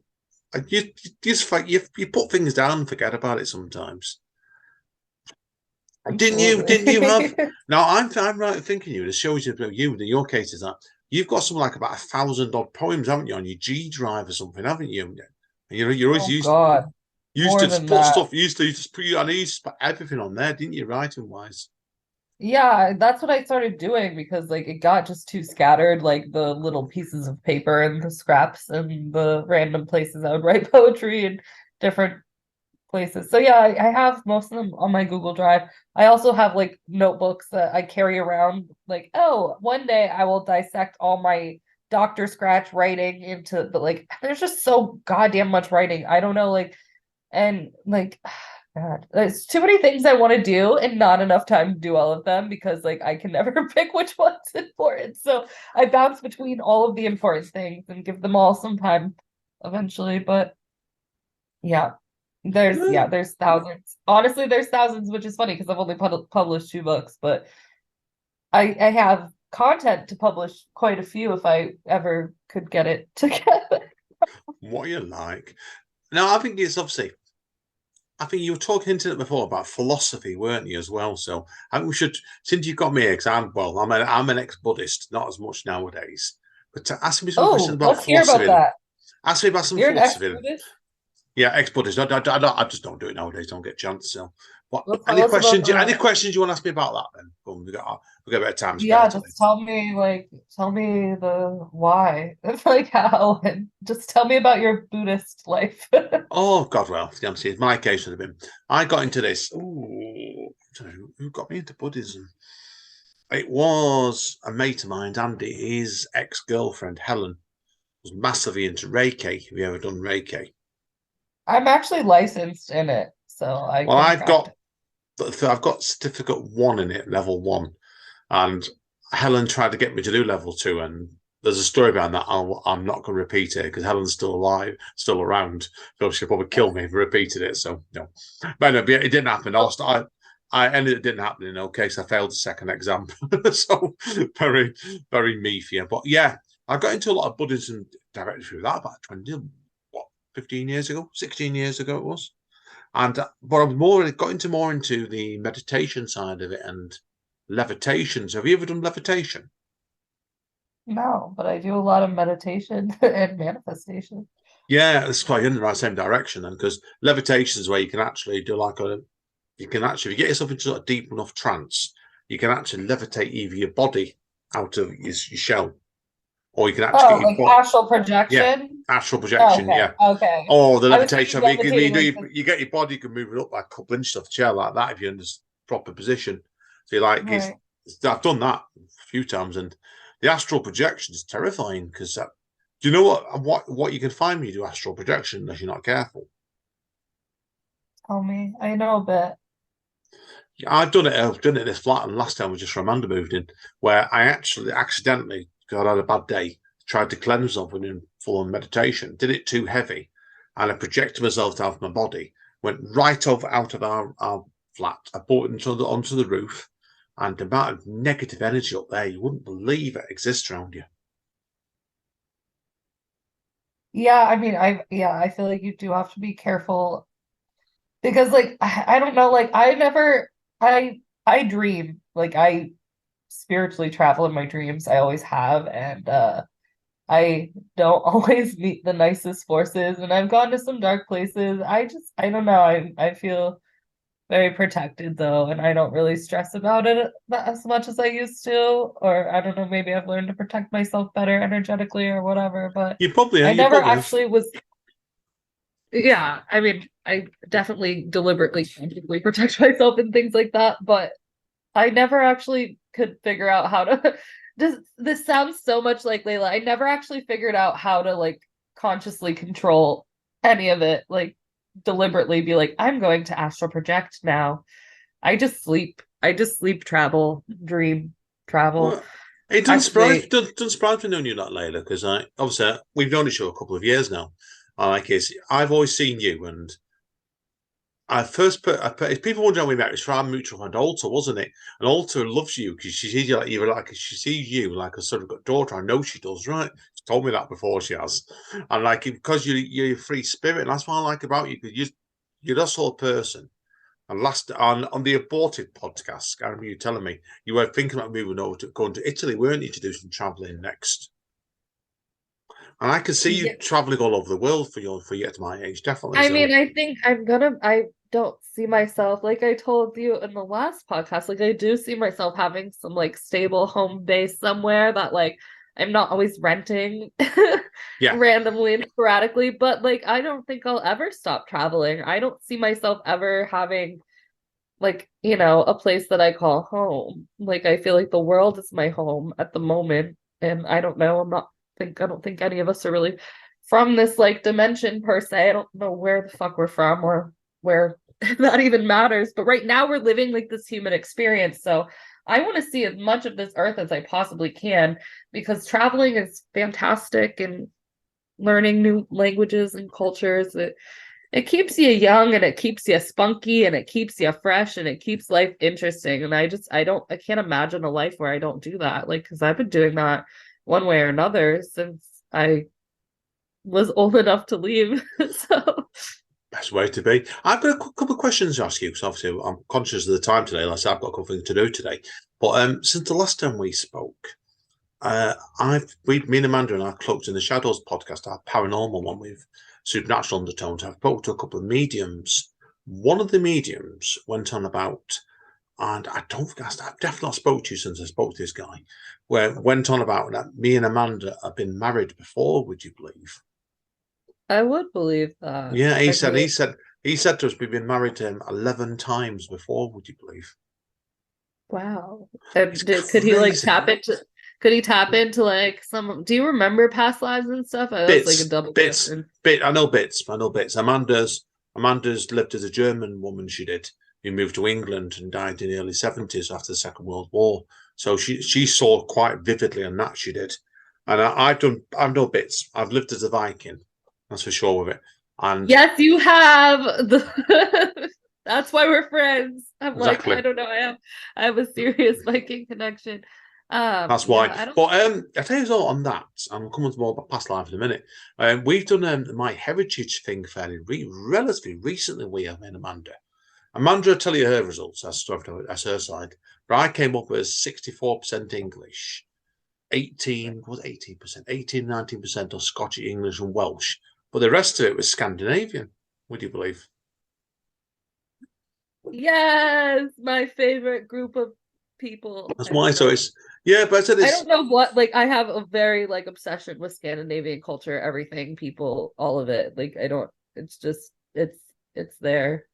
you put things down and forget about it sometimes. Didn't you have? Absolutely. Now I'm right in thinking you. It shows you in your case is that you've got something like about 1,000 odd poems, haven't you, on your G drive or something, haven't you? And you're always Oh God, used more to just than put that. stuff. You just put I know you just put everything on there, didn't you, writing wise? Yeah, that's what I started doing because like it got just too scattered, like the little pieces of paper and the scraps and the random places I would write poetry and different places. So yeah, I have most of them on my Google Drive. I also have like notebooks that I carry around, like, oh, one day I will dissect all my Dr. Scratch writing into, but like there's just so goddamn much writing. I don't know, like, and like God, there's too many things I want to do and not enough time to do all of them because like I can never pick which one's important. So I bounce between all of the important things and give them all some time eventually. But yeah, there's thousands. Honestly, there's thousands, which is funny because I've only published 2 books, but I have content to publish quite a few if I ever could get it together. What you like? Now I think it's obviously. I think you were talking into it before about philosophy, weren't you, as well? So I think we should, since you got me, because I'm an ex-Buddhist, not as much nowadays, but to ask me some questions Oh, about let's hear about philosophy. that. Ask me about some You're an philosophy. ex-Buddhist? Yeah, ex-Buddhist. I just don't do it nowadays. Don't get a chance. So, what? Well, tell us about Any that. questions you want to ask me about that? Then we got a bit of time spare Yeah, today. just tell me the why. It's like how, and just tell me about your Buddhist life. Oh God, well, see, in my case would have been I got into this. Who got me into Buddhism? It was a mate of mine, Andy. His ex-girlfriend Helen was massively into Reiki. Have you ever done Reiki? I'm actually licensed in it, so I Well, can practice. I've got certificate 1 in it, level 1, and Helen tried to get me to do level 2, and there's a story behind that. I'm not going to repeat it because Helen's still alive, still around. So she'll probably kill me if I repeated it. So no, but no, it didn't happen. I ended it didn't happen in no case. I failed the second exam. So very, very me for you. But yeah, I got into a lot of Buddhism directly through that about 15 years ago, 16 years ago it was. And but I was got into the meditation side of it and levitation. So have you ever done levitation? No, but I do a lot of meditation and manifestation. Yeah, it's quite in the right same direction then, because levitation is where you can actually do if you get yourself into a deep enough trance, you can actually levitate either your body out of your shell, or you can actually get your astral projection. Astral projection, okay, yeah. Okay. Or the I was thinking levitation, levitating you get your body, you can move it up like a couple inches off the chair like that if you're in this proper position. So you're like, right. I've done that a few times, and the astral projection is terrifying because do you know what you can find when you do astral projection unless you're not careful? Tell me. I know a bit. I've done it in this flat, and last time was just for Amanda moved in, where I actually accidentally, because I had a bad day, tried to cleanse myself in full on meditation, did it too heavy, and I projected myself out of my body, went right out of our flat. I brought it onto the roof, and the amount of negative energy up there, you wouldn't believe it exists around you. Yeah, I mean, I feel like you do have to be careful because like I don't know, like I dream, like I spiritually travel in my dreams. I always have, and I don't always meet the nicest forces, and I've gone to some dark places. I don't know. I feel very protected though, and I don't really stress about it as much as I used to. Or I don't know, maybe I've learned to protect myself better energetically or whatever, but You probably I you never probably have. actually was. Yeah, I mean, I definitely deliberately consciously protect myself and things like that, but I never actually could figure out how to. This sounds so much like Layla. I never actually figured out how to like consciously control any of it, like deliberately be like, I'm going to astral project now. I just sleep. I just sleep, travel, dream, travel. Well, it Actually, doesn't surprise me knowing you that, Layla, because obviously we've known each other a couple of years now. I've always seen you, and I first put, people wonder how we met. It's from our mutual friend Alta, wasn't it? And Alta loves you because she sees she sees you like a sort of daughter. I know she does, right? She told me that before she has, and like because you're a free spirit, and that's what I like about you because you're that sort of person. And last on the aborted podcast, I remember you telling me you were thinking about moving over to going to Italy, weren't you, to do some traveling next? And I can see you yeah. traveling all over the world for you at my age, definitely. I So mean, I don't see myself, like I told you in the last podcast, like I do see myself having some like stable home base somewhere that like I'm not always renting yeah, randomly and sporadically, but like I don't think I'll ever stop traveling. I don't see myself ever having like, a place that I call home. Like I feel like the world is my home at the moment, and I don't know, I don't think any of us are really from this like dimension per se. I don't know where the fuck we're from or where that even matters. But right now we're living like this human experience. So I want to see as much of this earth as I possibly can because traveling is fantastic and learning new languages and cultures. It keeps you young and it keeps you spunky and it keeps you fresh and it keeps life interesting. And I can't imagine a life where I don't do that. Like, because I've been doing that one way or another since I was old enough to leave. So best way to be. I've got a couple of questions to ask you because obviously I'm conscious of the time today. Like I said, I've got a couple of things to do today. But since the last time we spoke, me and Amanda and our Cloaked in the Shadows podcast, our paranormal one with supernatural undertones, I've spoke to a couple of mediums. One of the mediums went on about, and I've definitely not spoke to you since I spoke to this guy, where went on about that me and Amanda have been married before, would you believe? I would believe that. Yeah, he I said mean, he said to us we've been married to him 11 times before, would you believe? wow. And It's could he like crazy. could he tap into like some, do you remember past lives and stuff? Oh, that's like a double question. I know bits. I know bits. Amanda's lived as a German woman. She did. Who moved to England and died in the early 70s after the Second World War. So she saw quite vividly on that. She did. And I've done bits. I've lived as a Viking, that's for sure with it. And yes, you have. That's why we're friends. I'm like, exactly. I don't know. I have a serious Viking connection. That's Yeah, why. I don't. But I tell you what, on that, and we'll come on to more about past life in a minute. We've done my heritage thing fairly relatively recently. We have in Amanda. Amanda will tell you her results as her side. But I came up as 64% English, 18%, 18, 19% of Scottish English and Welsh. But the rest of it was Scandinavian, would you believe? Yes, my favorite group of people That's why. So ever. it's yeah, but I said I it's don't know what, like, I have a very like obsession with Scandinavian culture, everything, people, all of it. Like, I don't, it's just, it's there.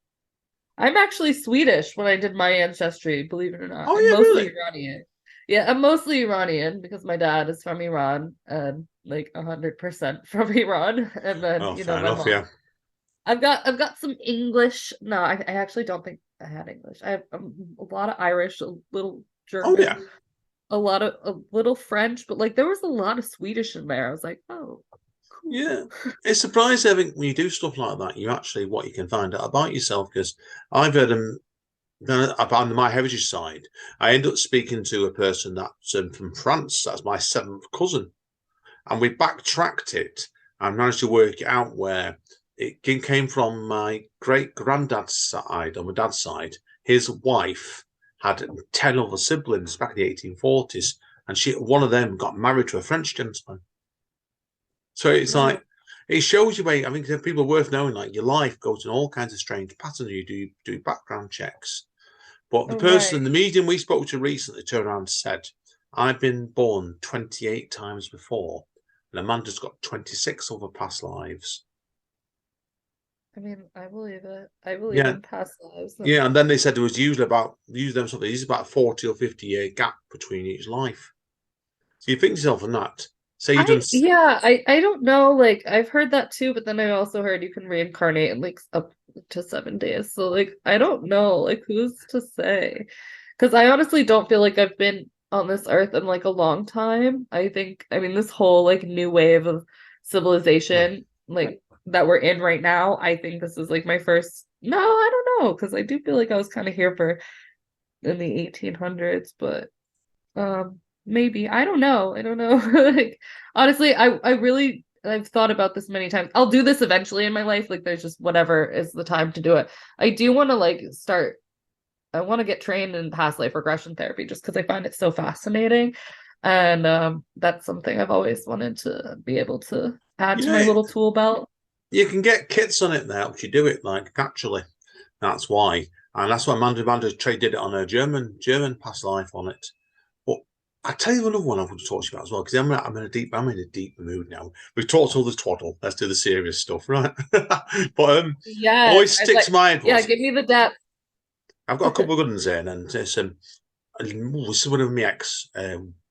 I'm actually Swedish when I did my ancestry, believe it or not. oh I'm yeah, mostly really? Iranian. Yeah, I'm mostly Iranian because my dad is from Iran and like 100% from Iran. And then, Oh, you know, fair my enough. mom. Yeah. I've got some English. No, I actually don't think I had English. I have a lot of Irish, a little Oh yeah. German, a little French, but like there was a lot of Swedish in there. I was like, oh, Yeah, cool. it's surprising. I think when you do stuff like that, you actually what you can find out about yourself. Because I've heard on my heritage side. I end up speaking to a person that's from France. That's my seventh cousin, and we backtracked it and managed to work it out where it came from. My great granddad's side, on my dad's side, his wife had 10 other siblings back in the 1840s, and one of them got married to a French gentleman. So it's Wow. like it shows you. I think people are worth knowing. Like your life goes in all kinds of strange patterns. You do background checks. But the All person, right. the medium we spoke to recently, turned around and said, "I've been born 28 times before, and Amanda's got 26 other past lives." I mean, I believe it. I believe Yeah, in past lives. yeah. And And then they said there was usually something. There's about 40 or 50 year gap between each life. So you think to yourself on that. Say you've done. yeah, I don't know. Like I've heard that too, but then I also heard you can reincarnate in like up to 7 days. So like I don't know. Like who's to say? Because I honestly don't feel like I've been on this earth in like a long time. I mean, this whole like new wave of civilization, like that we're in right now, I think this is like my first. No, I don't know, because I do feel like I was kind of here for in the 1800s, but maybe. I don't know. I don't know. Like honestly, I really I've thought about this many times. I'll do this eventually in my life. Like there's just whatever is the time to do it. I do want to like start I want to get trained in past life regression therapy just because I find it so fascinating. And that's something I've always wanted to be able to add to my Yeah, little tool belt. you can get kits on it that helps you do it like naturally. That's why, and that's why Amanda Trade did it on her German past life on it. But I tell you another one I want to talk to you about as well because I'm in a deep mood now. We've talked all the twaddle. Let's do the serious stuff, right? But Yes, always I'd sticks like to my head yeah, was give me the depth. I've got a couple of good ones here, and it's this is one of my ex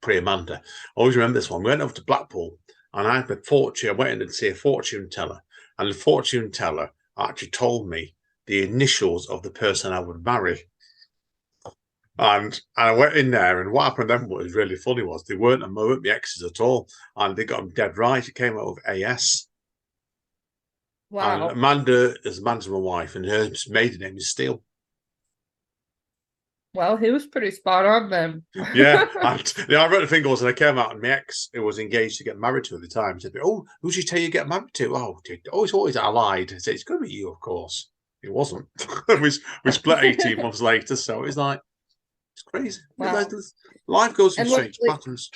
pre Amanda. I always remember this one. We went over to Blackpool, and I had a fortune. I went in to see a fortune teller, and the fortune teller actually told me the initials of the person I would marry. And I went in there, and what happened then, what was really funny was they weren't my exes at all, and they got them dead right. It came out of AS. And Wow. Amanda's my wife, and her maiden name is Steele. Well, he was pretty spot on then. Yeah, and I wrote the thing was, and I came out, and my ex, who was engaged to get married to at the time, said, "Oh, who should you tell you get married to?" Oh, it's always I lied. I said, "It's going to be you, of course." It wasn't. we split 18 months later, so it's like it's crazy. Wow. Life goes in And what strange like patterns.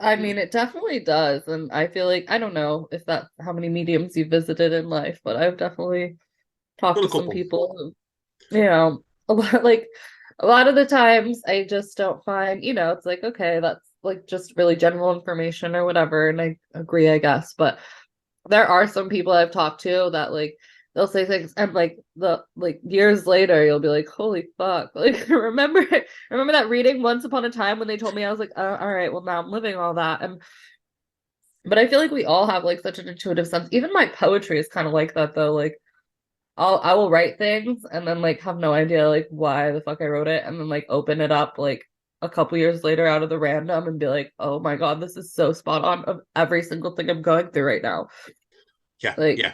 I mean it definitely does. And I feel like I don't know if that how many mediums you visited in life, but I've definitely talked Got a to some couple. people who, a lot like a lot of the times I just don't find, it's like, okay, that's like just really general information or whatever. And I agree, I guess. But there are some people I've talked to that like they'll say things and like the like years later you'll be like, holy fuck. Like remember that reading once upon a time when they told me I was like, all right, well now I'm living all that. And but I feel like we all have like such an intuitive sense. Even my poetry is kind of like that though. Like I will write things and then like have no idea like why the fuck I wrote it and then like open it up like a couple years later out of the random and be like, oh my God, this is so spot on of every single thing I'm going through right now. Yeah, Like, yeah.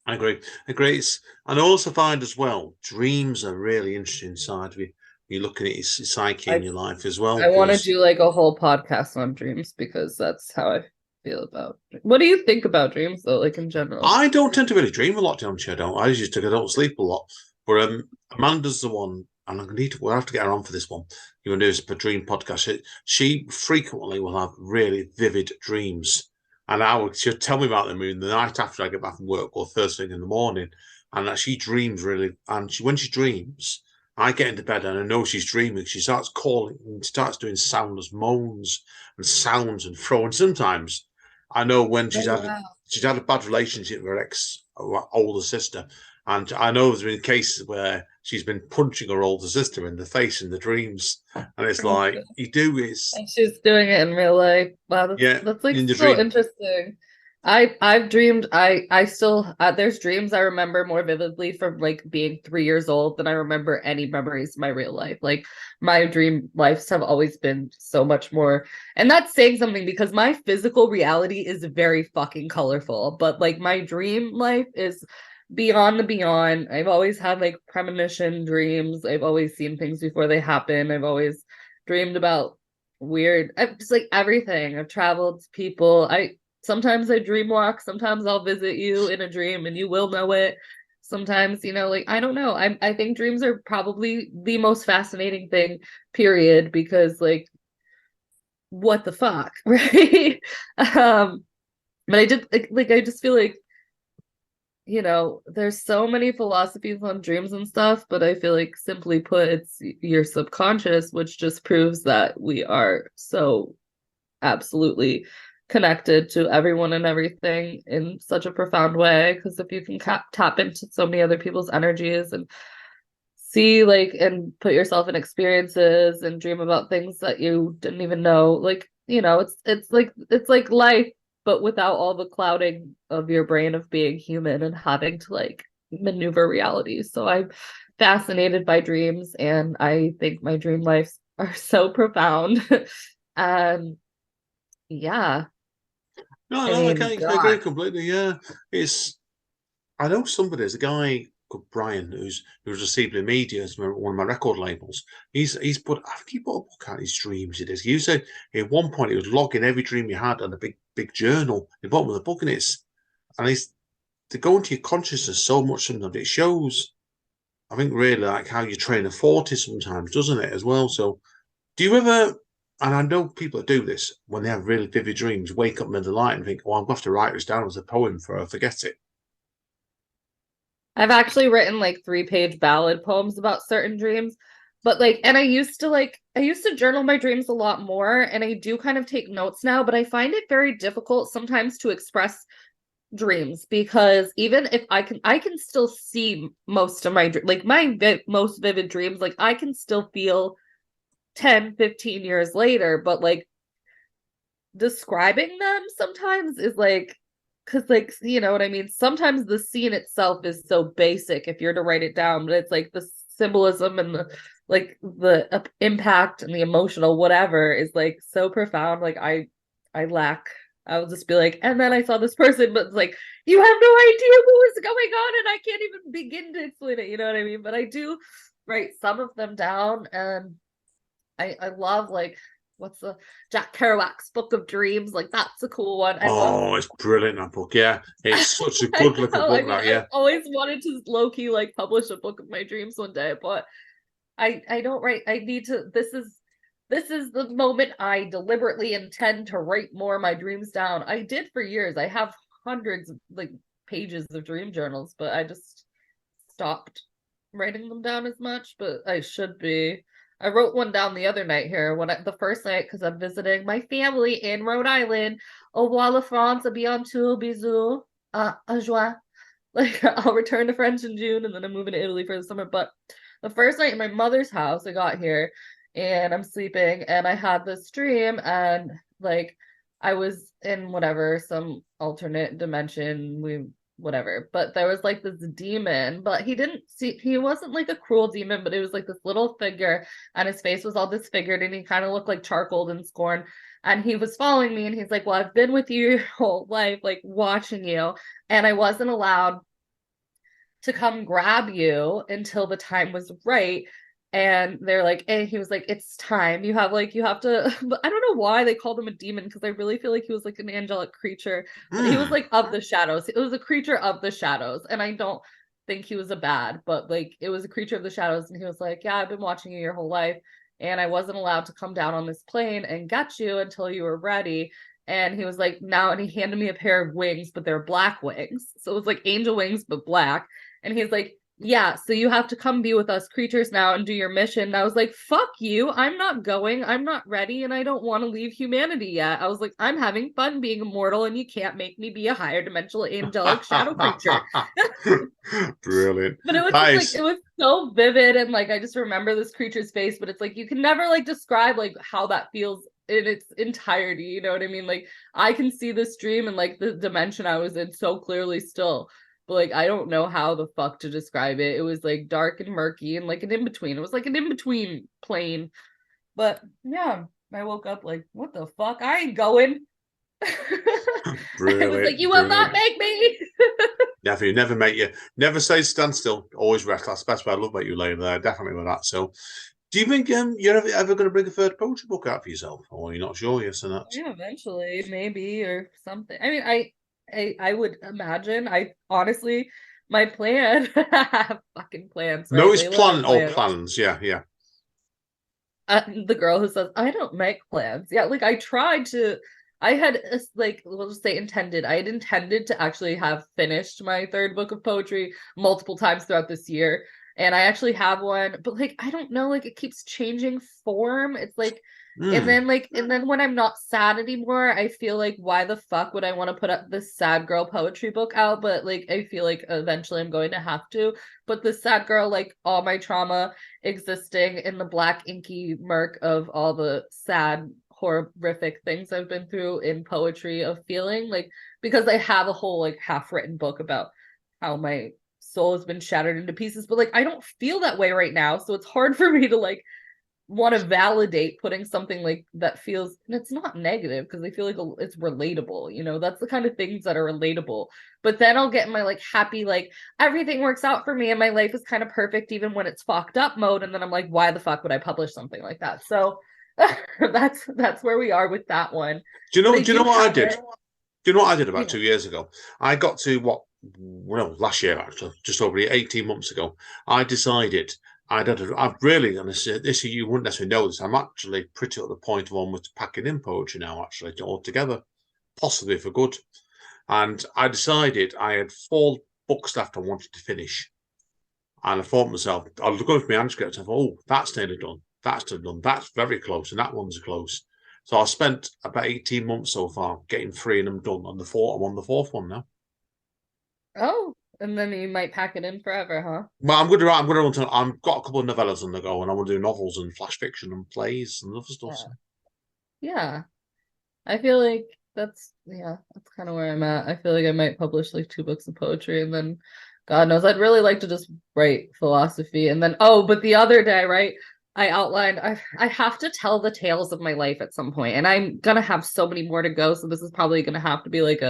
I agree. And I also find as well, dreams are really interesting side of you. You're looking at your psyche in I your life as well, I want to because do like a whole podcast on dreams because that's how I feel about. What do you think about dreams though, like in general? I don't tend to really dream a lot, don't you? I don't. I just I don't sleep a lot. But Amanda's the one, and we'll have to get her on for this one. You want to do a dream podcast? She frequently will have really vivid dreams, and she'll tell me about the moon the night after I get back from work or first thing in the morning, and that she dreams really. And when she dreams, I get into bed and I know she's dreaming. She starts calling and starts doing soundless moans and sounds and throwing. Sometimes I know when Oh, wow. she's had a bad relationship with her ex older sister, and I know there's been cases where she's been punching her older sister in the face in the dreams, and it's like you do is And she's doing it in real life. Wow, yeah that's like in the so dream. interesting. I've dreamed I still there's dreams I remember more vividly from like being 3 years old than I remember any memories of my real life. Like my dream lives have always been so much more, and that's saying something because my physical reality is very fucking colorful, but like my dream life is beyond the beyond. I've always had like premonition dreams. I've always seen things before they happen. I've always dreamed about weird, just like everything. I've traveled to people. I sometimes I dream walk, sometimes I'll visit you in a dream and you will know it. Sometimes, like I don't know. I think dreams are probably the most fascinating thing, period, because like what the fuck, right? But I did like I just feel like there's so many philosophies on dreams and stuff, but I feel like simply put, it's your subconscious, which just proves that we are so absolutely connected to everyone and everything in such a profound way. Because if you can tap into so many other people's energies and see like and put yourself in experiences and dream about things that you didn't even know, like it's like life but without all the clouding of your brain of being human and having to like maneuver reality. So I'm fascinated by dreams and I think my dream lives are so profound. And yeah, No, I no, mean, I agree God. completely. Yeah, it's I know somebody. There's a guy called Brian who's received in media as one of my record labels. He's put I think he put a book out his dreams. He did. He said at one point he was logging every dream he had on a big journal. He bought with a book in it, and he's to go into your consciousness so much. Sometimes it shows. I think really like how you train a 40 sometimes, doesn't it as well? So do you ever? And I know people that do this when they have really vivid dreams, wake up in the light and think, "Oh, I'm going to have to write this down as a poem for I forget it." I've actually written like 3-page ballad poems about certain dreams, but like, and I used to journal my dreams a lot more, and I do kind of take notes now, but I find it very difficult sometimes to express dreams because even if I can still see most of my like my most vivid dreams, like I can still feel 10-15 years later, but like describing them sometimes is like because like you know what I mean, sometimes the scene itself is so basic if you're to write it down, but it's like the symbolism and the impact and the emotional whatever is like so profound. Like I lack. I'll just be like, and then I saw this person, but it's like you have no idea what was going on and I can't even begin to explain it, you know what I mean? But I do write some of them down, and I love like what's the Jack Kerouac's Book of Dreams? Like that's a cool one. I love. Oh, it's brilliant that book. Yeah, it's such a I good little know. I book. mean, That I've yeah. always wanted to low key like publish a book of my dreams one day, but I don't write. I need to. This is the moment I deliberately intend to write more of my dreams down. I did for years. I have hundreds of like pages of dream journals, but I just stopped writing them down as much, but I should be. I wrote one down the other night here the first night because I'm visiting my family in Rhode Island. Au revoir la France, à bientôt, bisous, à joie. Like I'll return to French in June and then I'm moving to Italy for the summer. But the first night in my mother's house, I got here and I'm sleeping and I had this dream and like I was in whatever, some alternate dimension. whatever. But there was like this demon, but he wasn't like a cruel demon, but it was like this little figure, and his face was all disfigured, and he kind of looked like charcoal and scorn. And he was following me, and he's like, well, I've been with you your whole life, like watching you, and I wasn't allowed to come grab you until the time was right. And they're like, and he was like, it's time. You have to, but I don't know why they called him a demon, because I really feel like he was like an angelic creature, but he was like of the shadows. It was a creature of the shadows. And I don't think he was a bad, but like it was a creature of the shadows. And he was like, yeah, I've been watching you your whole life, and I wasn't allowed to come down on this plane and get you until you were ready. And he was like, now, and he handed me a pair of wings, but they're black wings. So it was like angel wings, but black. And he's like, yeah, so you have to come be with us creatures now and do your mission. And I was like, fuck you. I'm not going. I'm not ready. And I don't want to leave humanity yet. I was like, I'm having fun being immortal, and you can't make me be a higher dimensional angelic shadow creature. Brilliant. But it was just like, it was so vivid. And like, I just remember this creature's face, but it's like, you can never like describe like how that feels in its entirety. You know what I mean? Like, I can see this dream and like the dimension I was in so clearly still. But like, I don't know how the fuck to describe it. It was like dark and murky and like an in-between. It was like an in-between plane. But yeah, I woke up like, what the fuck? I ain't going. Brilliant. It was like, you will not make me. Never say stand still. Always rest. That's the best way I love about you, Leila, there. Definitely with that. So do you think you're ever going to bring a third poetry book out for yourself? Or you're not sure? Yes or not? Yeah, eventually, maybe, or something. I mean, I would imagine. I honestly, my plan, fucking plans, right? No, it's plan or plans. Yeah. The girl who says, I don't make plans. Yeah, like I had like, we'll just say intended. I had intended to actually have finished my third book of poetry multiple times throughout this year. And I actually have one, but like, I don't know, like it keeps changing form. It's like, and then when I'm not sad anymore, I feel like, why the fuck would I want to put up this sad girl poetry book out? But like, I feel like eventually I'm going to have to. But the sad girl, like all my trauma existing in the black inky murk of all the sad, horrific things I've been through in poetry of feeling, like, because I have a whole like half written book about how my soul has been shattered into pieces, but like I don't feel that way right now, so it's hard for me to like want to validate putting something like that feels, and it's not negative because I feel like it's relatable, you know, that's the kind of things that are relatable. But then I'll get in my like happy, like everything works out for me and my life is kind of perfect even when it's fucked up mode, and then I'm like, why the fuck would I publish something like that? So that's where we are with that one. Do you know what I did? Do you know what I did about 2 years ago? I got to last year actually, just over 18 months ago. I decided I've really, and this you wouldn't necessarily know this, I'm actually pretty at the point of almost packing in poetry now, actually, altogether, possibly for good. And I decided I had 4 books left I wanted to finish. And I thought to myself, I was looking at my manuscript, I thought, oh, that's nearly done. That's done. That's very close. And that one's close. So I spent about 18 months so far getting 3 of them done. I'm on the 4th one now. Oh, and then you might pack it in forever, huh? Well, I've got a couple of novellas on the go, and I want to do novels and flash fiction and plays and other stuff. Yeah. I feel like that's kind of where I'm at. I feel like I might publish like 2 books of poetry, and then God knows, I'd really like to just write philosophy. And then, but the other day, right, I outlined, I have to tell the tales of my life at some point, and I'm gonna have so many more to go. So this is probably gonna have to be like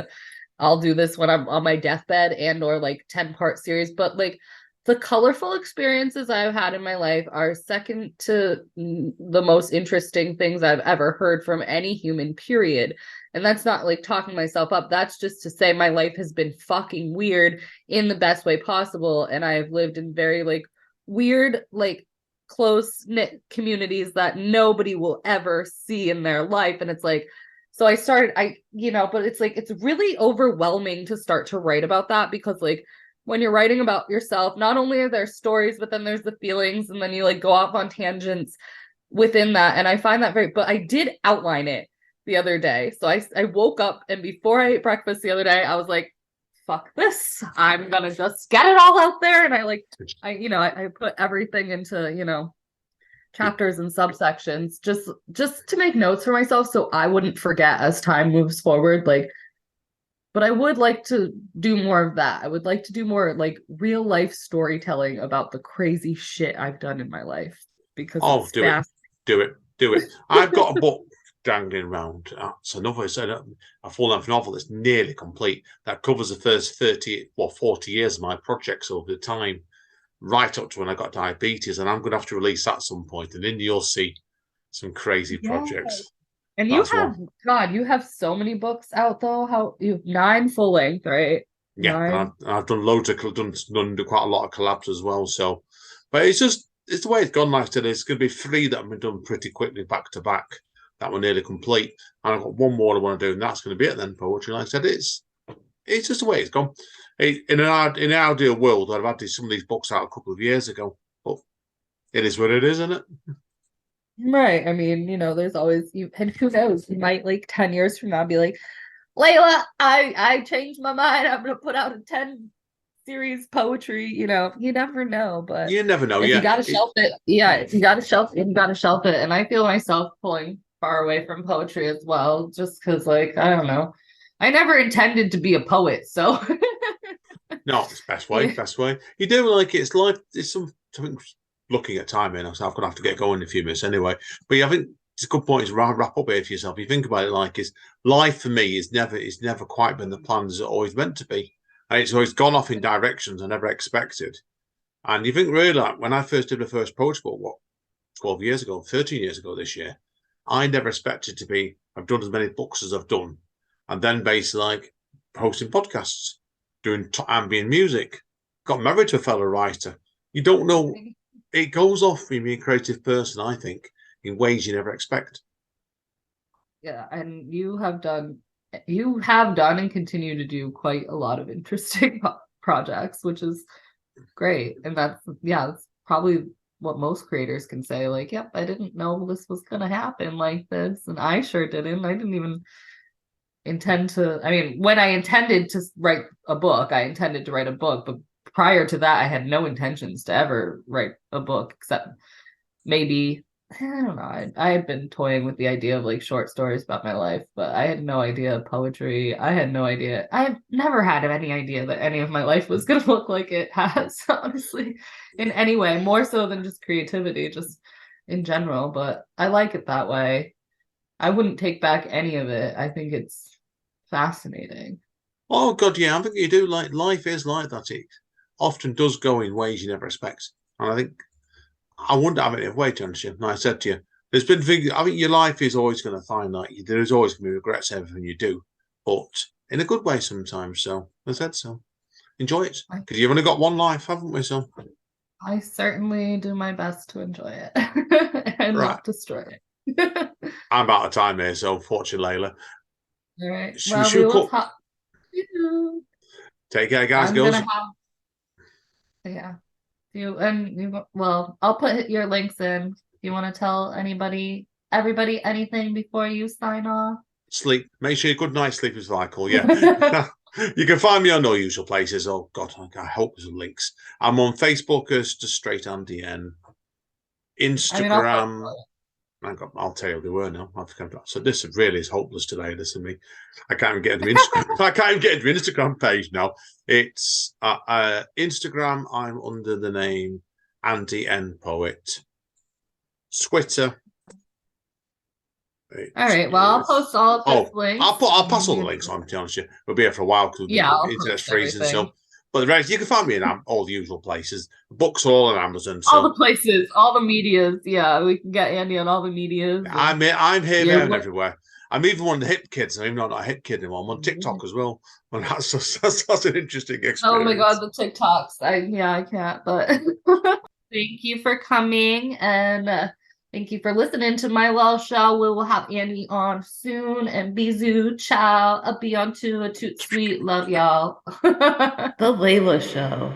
I'll do this when I'm on my deathbed and or like 10-part series. But like the colorful experiences I've had in my life are second to the most interesting things I've ever heard from any human, period. And that's not like talking myself up. That's just to say my life has been fucking weird in the best way possible. And I have lived in very like weird, like close-knit communities that nobody will ever see in their life. And it's like, so I started, but it's like, it's really overwhelming to start to write about that, because like when you're writing about yourself, not only are there stories, but then there's the feelings, and then you like go off on tangents within that. And I find that but I did outline it the other day. So I woke up, and before I ate breakfast the other day, I was like, fuck this. I'm going to just get it all out there. And I put everything into, chapters and subsections just to make notes for myself so I wouldn't forget as time moves forward. Like But I would like to do more of that. I would like to do more like real life storytelling about the crazy shit I've done in my life because Oh, it's do it, fast. do it, do it. I've got a book dangling around. It's another, a full-length novel that's nearly complete that covers the first 40 years of my projects over the time, right up to when I got diabetes, and I'm going to have to release that at some point, and then you'll see some crazy Yeah. projects. And you That's one. have, God, you have so many books out though. How you have nine full length, right? Yeah, and Nine. I've done loads of done quite a lot of collabs as well. So, but it's the way it's gone. Like I said, it's going to be three that have been done pretty quickly back to back. That were nearly complete, and I've got one more I want to do, and that's going to be it then. Poetry, like I said, it's just the way it's gone. In an ideal world, I'd have had some of these books out a couple of years ago, but it is what it is, isn't it? Right. I mean, there's always you, and who knows, you might like 10 years from now be like, Layla, I changed my mind. I'm gonna put out a 10 series poetry. You never know. But You never know. if you Yeah, gotta shelf it, yeah, if you gotta shelf it, you gotta shelf it. And I feel myself pulling far away from poetry as well, just because, like, I don't know. I never intended to be a poet, so no, it's best way, yeah. best way. You do like it. It's life. It's something. Looking at time here, so I'm gonna have to get going in a few minutes anyway. But yeah, I think it's a good point to wrap up here for yourself. You think about it like is life for me is never quite been the plan as it always meant to be. And it's always gone off in directions I never expected. And you think really like when I first did the first poetry book, what 12 years ago, 13 years ago this year, I never expected to be I've done as many books as I've done. And then basically like hosting podcasts, doing ambient music, got married to a fellow writer. You don't know it goes off in being a creative person, I think, in ways you never expect. Yeah, and you have done and continue to do quite a lot of interesting projects, which is great. And that's probably what most creators can say. Like, yep, I didn't know this was gonna happen like this, and I sure didn't. I didn't even intend to. I mean, when I intended to write a book, I intended to write a book, but prior to that, I had no intentions to ever write a book except maybe I don't know. I had been toying with the idea of like short stories about my life, but I had no idea of poetry. I had no idea. I've never had any idea that any of my life was going to look like it has, honestly, in any way, more so than just creativity, just in general. But I like it that way. I wouldn't take back any of it. I think it's fascinating. Oh God, yeah, I think you do. Like life is like that. It often does go in ways you never expect, and I think I wouldn't have it if way to honest you. Like I said to you, there's been things. I think your life is always going to find that there's always going to be regrets everything you do, but in a good way sometimes. So I said so. Enjoy it I, because you've only got one life, haven't we? So I certainly do my best to enjoy it and right, not destroy it. I'm out of time here. So unfortunately, Layla, All right. we Well, we should will cut. talk. Take care, guys, I'm gonna girls. have, yeah. Well, I'll put your links in. You want to tell everybody anything before you sign off? Sleep. Make sure your good night's sleep is vital. Yeah. You can find me on no usual places. Oh God, I hope there's links. I'm on Facebook as just straight Andy and I mean, I'll put. Instagram. I'll tell you they were now. I've come to, so this really is hopeless today. Listen to me. I can't even get into Instagram. I can't even get into Instagram page now. It's Instagram. I'm under the name Andy N Poet. Twitter. All right. Well, I'll post all of this links. I'll pass all the links on. To be honest, with you. We'll be here for a while because Yeah, I'll internet's post freezing. everything. So, but the rest you can find me in all the usual places. Books are all on Amazon. All the So places, all the medias. Yeah, we can get Andy on all the medias and I'm here, there, and your. everywhere. I'm even one of the hip kids. I'm even not a hip kid anymore. I'm on TikTok as well, and that's an interesting Oh my God, experience. the TikToks. I can't, but thank you for coming and thank you for listening to my Leila Show. We will have Andy on soon and bisous, ciao, a be on to a toot sweet. Love y'all. The Leila Show.